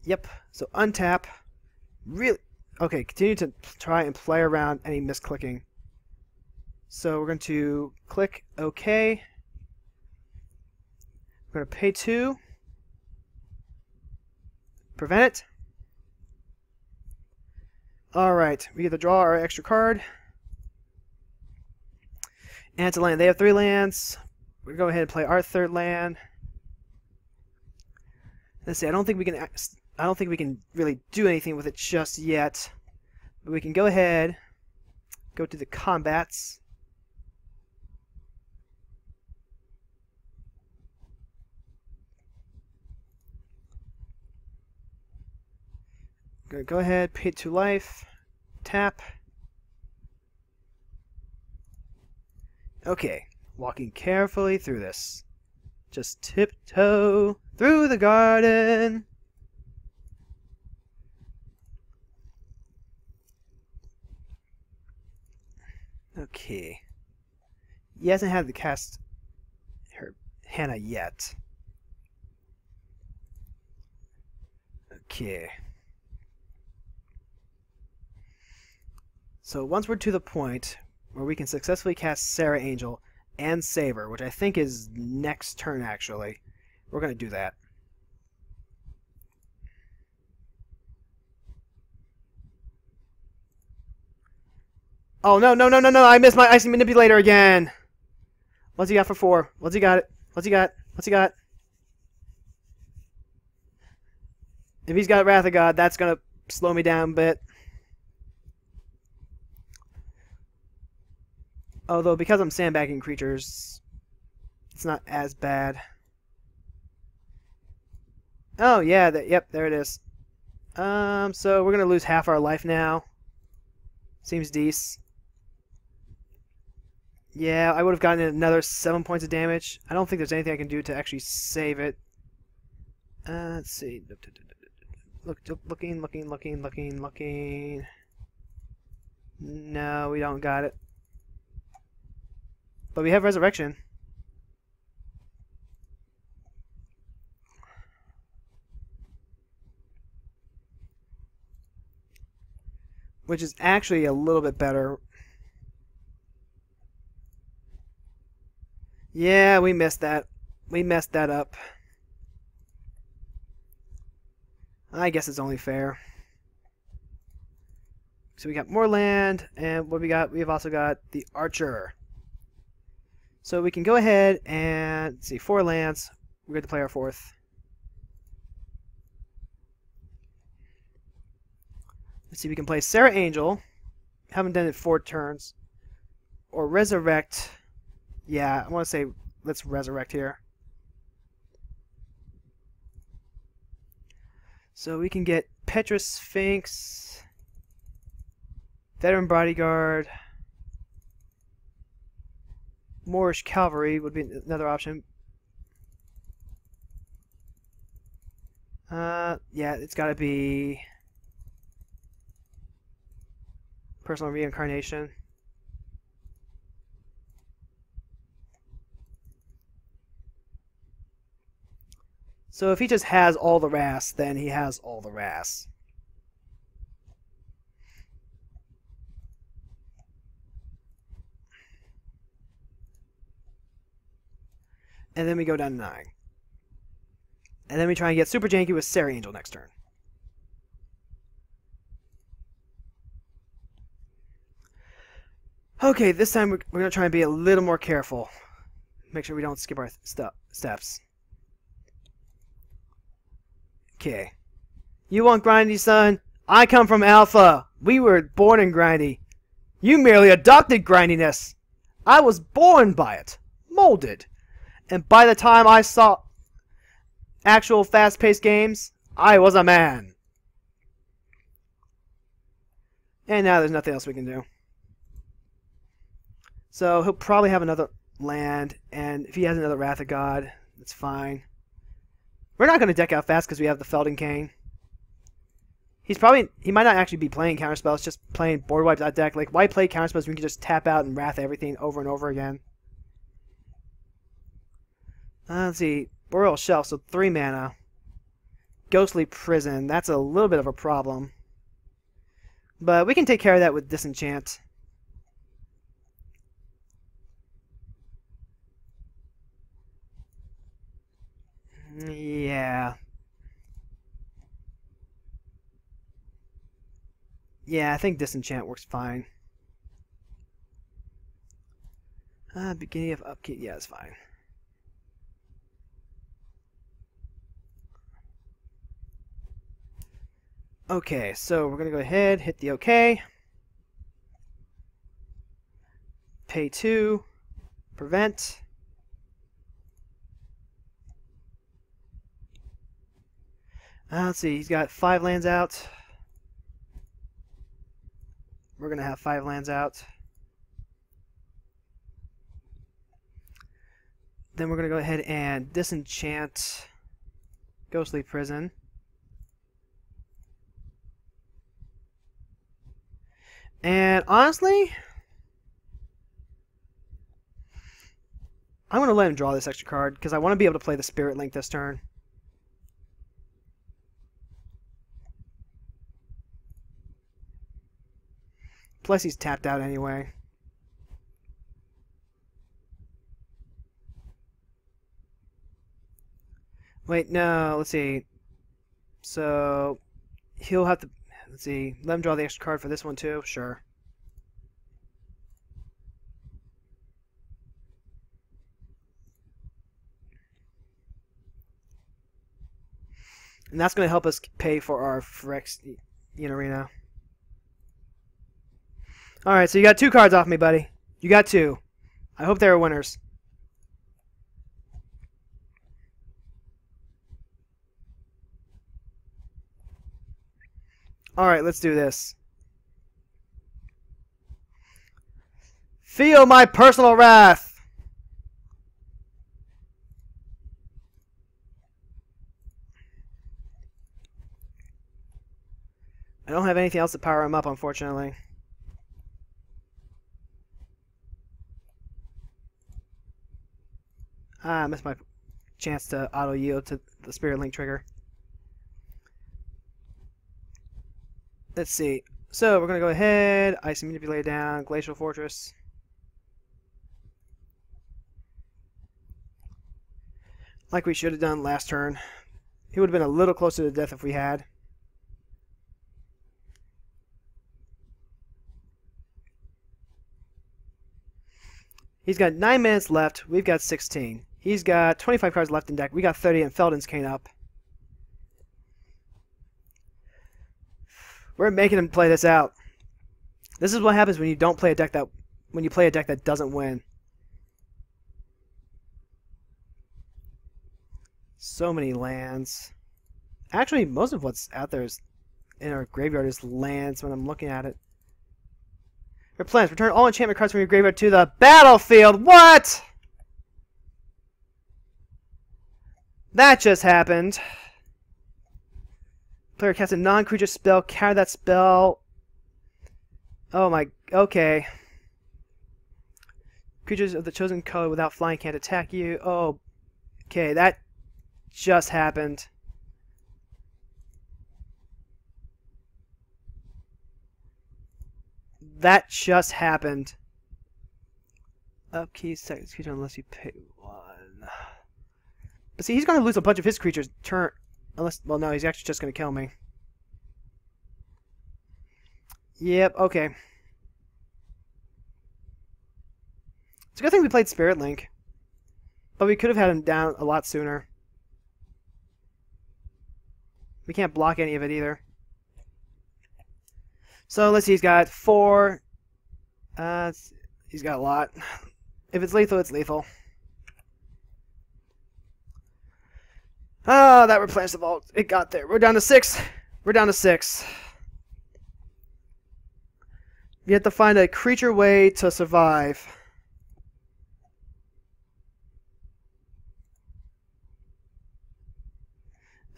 Yep, so untap. Really? Okay, continue to try and play around any misclicking. So we're going to click OK. We're going to pay 2. Prevent it. Alright, we get to draw our extra card. And it's a land. They have 3 lands. We're going to go ahead and play our 3rd land. Let's see, I don't think we can really do anything with it just yet. But we can go ahead, go to the combats. Go ahead, pay 2 life, tap. Okay, walking carefully through this. Just tiptoe through the garden. Okay. He hasn't had to cast her Hannah yet. Okay. So once we're to the point where we can successfully cast Sarah Angel and Saber, which I think is next turn actually, we're going to do that. Oh, no, no, no, no, no, I missed my Icy Manipulator again! What's he got for 4? What's he got? What's he got? What's he got? If he's got Wrath of God, that's going to slow me down a bit. Although, because I'm sandbagging creatures, it's not as bad. Oh, yeah, yep, there it is. So we're going to lose half our life now. Seems decent. Yeah, I would have gotten another 7 points of damage. I don't think there's anything I can do to actually save it. Let's see. Looking. No, we don't got it. But we have Resurrection. Which is actually a little bit better. Yeah, we missed that. We messed that up. I guess it's only fair. So we got more land, and what we got? We've also got the Archer. So we can go ahead and let's see, 4 lands. We're going to play our 4th. Let's see, we can play Sarah Angel. Haven't done it 4 turns. Or Resurrect. Yeah, I want to say let's Resurrect here. So we can get Petra Sphinx, Veteran Bodyguard, Moorish Cavalry would be another option. Yeah, it's got to be Personal Reincarnation. So if he just has all the RAS, then he has all the RAS. And then we go down to 9. And then we try and get super janky with Sarah Angel next turn. Okay, this time we're going to try and be a little more careful. Make sure we don't skip our steps. Okay. You want grindy, son? I come from Alpha. We were born in grindy. You merely adopted grindiness. I was born by it. Molded. And by the time I saw actual fast-paced games, I was a man. And now there's nothing else we can do. So he'll probably have another land, and if he has another Wrath of God, that's fine. We're not going to deck out fast because we have the Felding Cane. He might not actually be playing counterspells, just playing board wipes out deck. Like, why play counterspells when we can just tap out and Wrath everything over and over again? Let's see. Boreal Shelf, so 3 mana. Ghostly Prison, that's a little bit of a problem. But we can take care of that with Disenchant. Yeah. Yeah, I think Disenchant works fine. Beginning of upkeep, yeah, it's fine. Okay, so we're going to go ahead, hit the OK. Pay 2. Prevent. Let's see, he's got 5 lands out. We're going to have 5 lands out. Then we're going to go ahead and disenchant Ghostly Prison. And honestly, I'm going to let him draw this extra card because I want to be able to play the Spirit Link this turn. Plus he's tapped out anyway. Wait, no, let's see. So he'll have to, let's see, let him draw the extra card for this one too, sure. And that's going to help us pay for our Phyrexian Arena. Alright, so you got 2 cards off me, buddy. You got 2. I hope they were winners. Alright, let's do this. Feel my personal wrath! I don't have anything else to power him up, unfortunately. I missed my chance to auto-yield to the Spirit Link trigger. Let's see. So we're going to go ahead, Icy Manipulator down, Glacial Fortress. Like we should have done last turn. He would have been a little closer to death if we had. He's got 9 minutes left. We've got 16. He's got 25 cards left in deck. We got 30 and Feldon's Cane up. We're making him play this out. This is what happens when you don't play a deck that doesn't win. So many lands. Actually, most of what's out there is in our graveyard is lands when I'm looking at it. Your plans. Return all enchantment cards from your graveyard to the battlefield. What? That just happened. Player casts a non-creature spell. Counter that spell. Oh my... Okay. Creatures of the chosen color without flying can't attack you. Oh. Okay, that just happened. That just happened. Upkeep seconds creature unless you pay 1. But see, he's going to lose a bunch of his creatures turn. Unless, well, no, he's actually just going to kill me. Yep, okay. It's a good thing we played Spirit Link. But we could have had him down a lot sooner. We can't block any of it either. So let's see, he's got 4. He's got a lot. If it's lethal, it's lethal. Oh, that replenished the vault. It got there. We're down to 6. We're down to 6. You have to find a creature way to survive.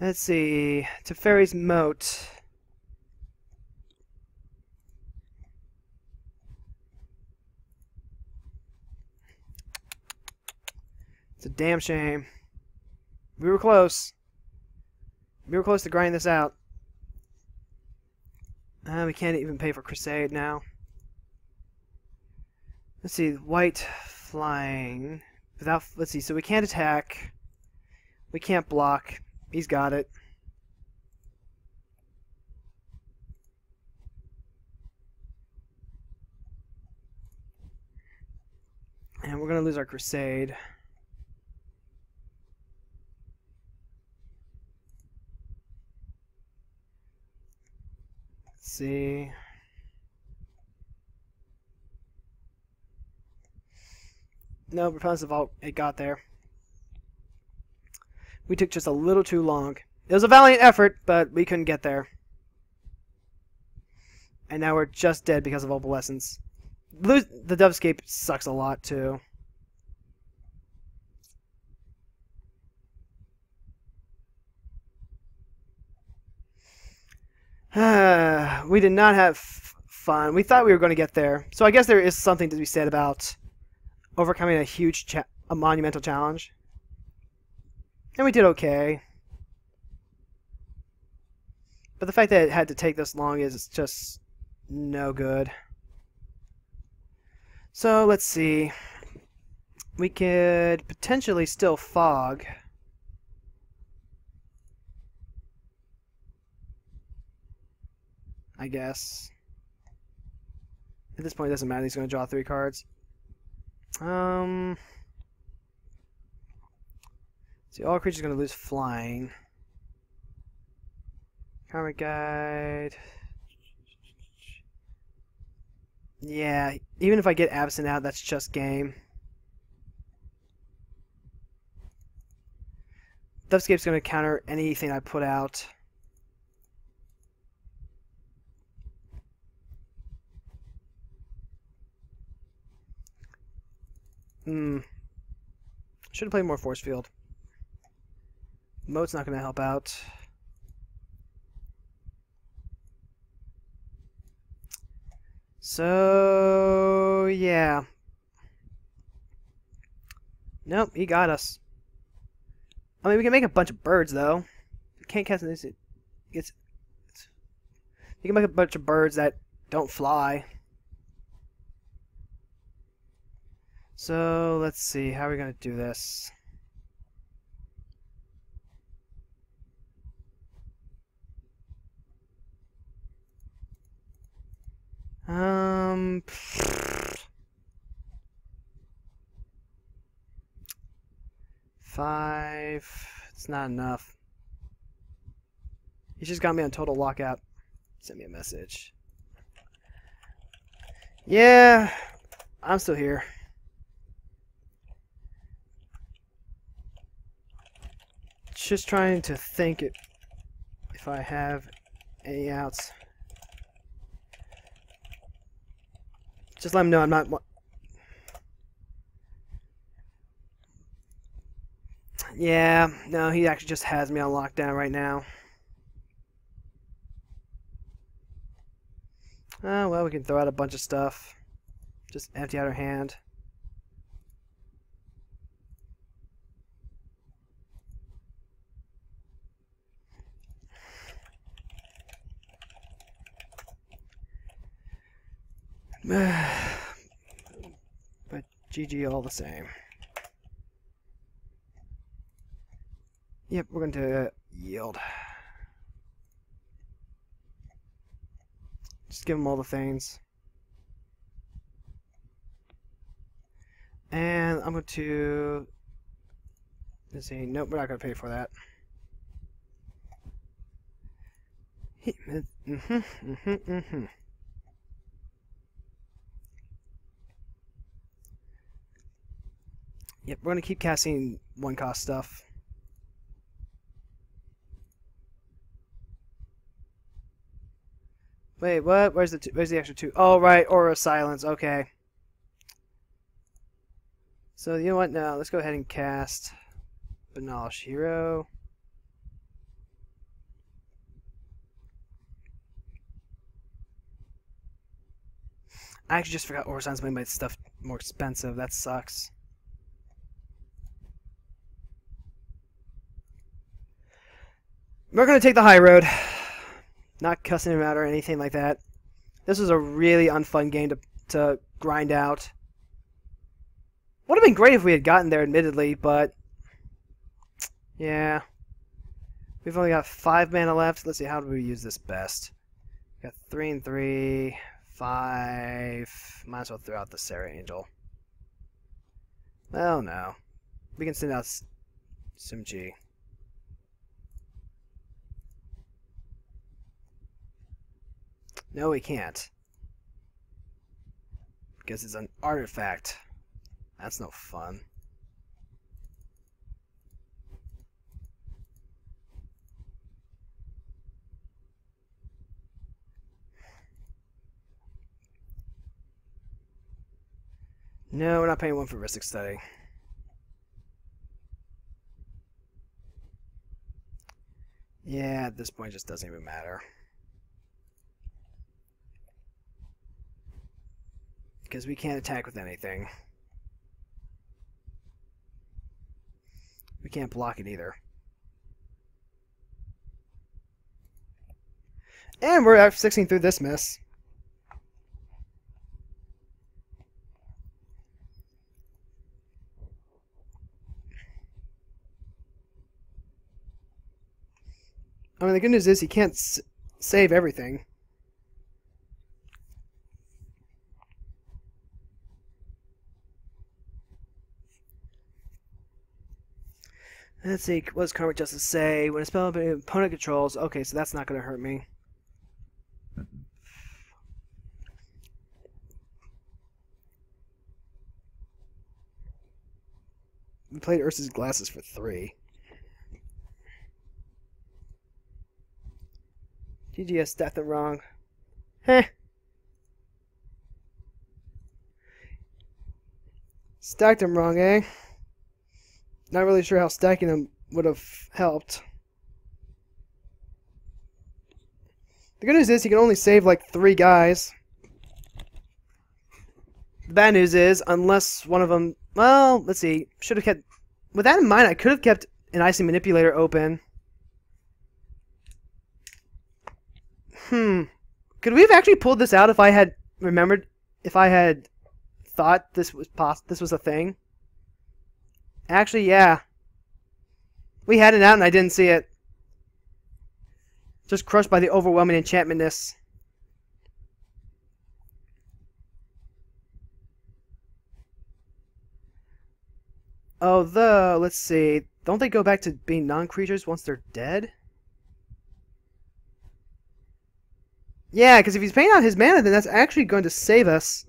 Let's see. Teferi's Moat. It's a damn shame. We were close. We were close to grinding this out. We can't even pay for Crusade now. Let's see. White flying. Without. Let's see. So we can't attack. We can't block. He's got it. And we're going to lose our Crusade. Let's see. No, repellents the vault. It got there. We took just a little too long. It was a valiant effort, but we couldn't get there. And now we're just dead because of Opalescence. The Dovescape sucks a lot, too. We did not have fun. We thought we were going to get there. So I guess there is something to be said about overcoming a monumental challenge. And we did okay. But the fact that it had to take this long is just no good. So let's see. We could potentially still fog. I guess. At this point it doesn't matter, he's going to draw 3 cards. See, all creatures are going to lose flying. Karmic Guide. Yeah, even if I get Avacyn out, that's just game. Dovescape's going to counter anything I put out. Should have played more Force Field. Moat's not going to help out. So, yeah. Nope, he got us. I mean, we can make a bunch of birds, though. We can't cast this. You can make a bunch of birds that don't fly. So, let's see. How are we going to do this? Five. It's not enough. He's just got me on total lockout. Send me a message. Yeah, I'm still here. Just trying to think if I have any outs. Just let him know I'm not. Yeah, no, he actually just has me on lockdown right now. Oh, well, we can throw out a bunch of stuff. Just empty out our hand. But GG all the same. Yep, we're going to yield. Just give them all the things. And I'm going to... Let's see. Nope, we're not going to pay for that. Yep, we're going to keep casting one-cost stuff. Wait, what? Where's the extra 2? Oh, right, Aura of Silence. Okay. So, you know what? Now, let's go ahead and cast Banalish Hero. I actually just forgot Aura of Silence made my stuff more expensive. That sucks. We're going to take the high road. Not cussing him out or anything like that. This was a really unfun game to grind out. Would have been great if we had gotten there, admittedly, but... yeah. We've only got 5 mana left. Let's see, how do we use this best? Got 3 and 3, 5... Might as well throw out the Sarah Angel. Well, no. We can send out Sumchi. No, we can't. Because it's an artifact. That's no fun. No, we're not paying 1 for Ristic Study. Yeah, at this point it just doesn't even matter. Because we can't attack with anything. We can't block it either. And we're F16 through this mess. I mean, the good news is he can't save everything. Let's see, what does Karmic Justice say? When a spell opponent controls... Okay, so that's not going to hurt me. We played Ursa's Glasses for 3. GGS stacked them wrong. Heh. Stacked them wrong, eh? Not really sure how stacking them would have helped. The good news is he can only save like 3 guys. The bad news is, unless one of them... Well, let's see. Should have kept... With that in mind, I could have kept an Icy Manipulator open. Could we have actually pulled this out if I had remembered... If I had thought this was a thing? Actually, yeah. We had it out and I didn't see it. Just crushed by the overwhelming enchantmentness. Although, let's see. Don't they go back to being non-creatures once they're dead? Yeah, because if he's paying out his mana, then that's actually going to save us.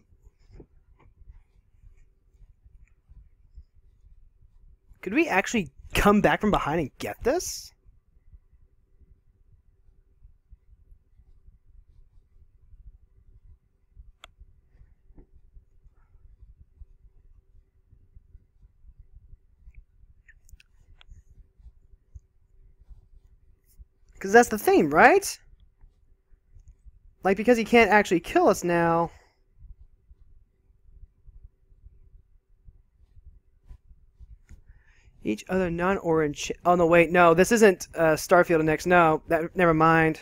Could we actually come back from behind and get this? Because that's the thing, right? Like, because he can't actually kill us now... Each other non-orange... Oh, no, wait. No, this isn't Starfield Next. No, never mind.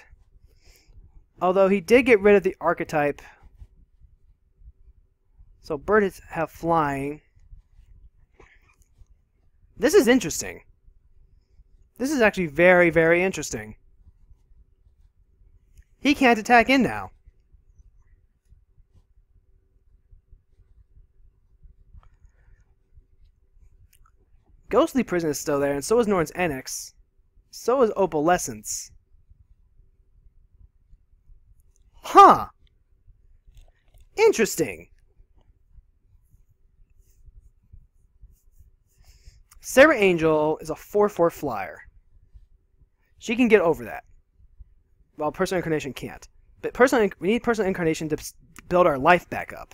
Although he did get rid of the archetype. So birds have flying. This is interesting. This is actually very, very interesting. He can't attack in now. Ghostly Prison is still there, and so is Norn's Annex. So is Opalescence. Huh. Interesting. Sarah Angel is a 4/4 flyer. She can get over that. While Personal Incarnation can't. But we need Personal Incarnation to build our life back up.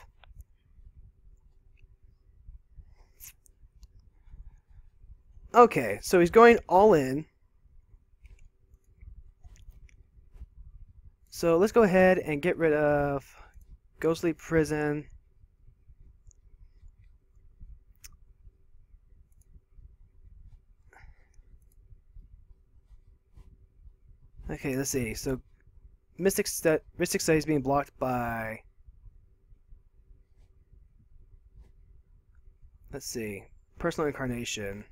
Okay, so he's going all in. So let's go ahead and get rid of Ghostly Prison. Okay, let's see. So Mystic Studies being blocked by... Let's see. Personal Incarnation.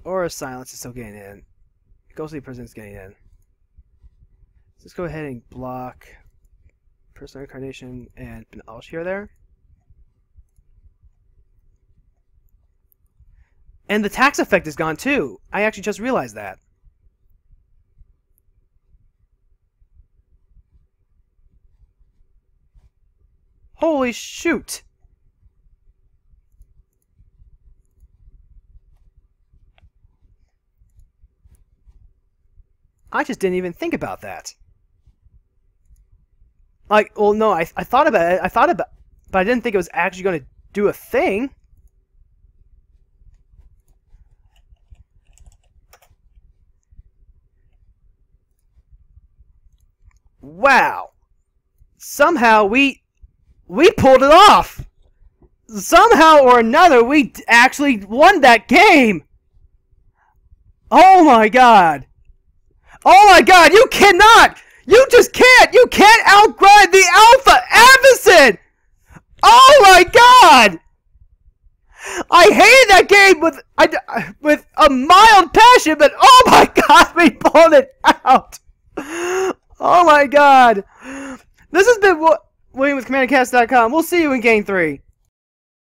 Aura Silence is still getting in. Ghostly Prison is getting in. Let's go ahead and block Personal Incarnation and Benalshir there. And the tax effect is gone too. I actually just realized that. Holy shoot! I just didn't even think about that. Like, well, no, I thought about it. But I didn't think it was actually going to do a thing. Wow. Somehow we pulled it off. Somehow or another, we actually won that game. Oh my god. Oh my god, you cannot! You just can't! You can't outgrind the Alpha Avacyn! Oh my god! I hated that game with a mild passion, but oh my god, we pulled it out! Oh my god! This has been William with CommanderCast.com. We'll see you in Game 3.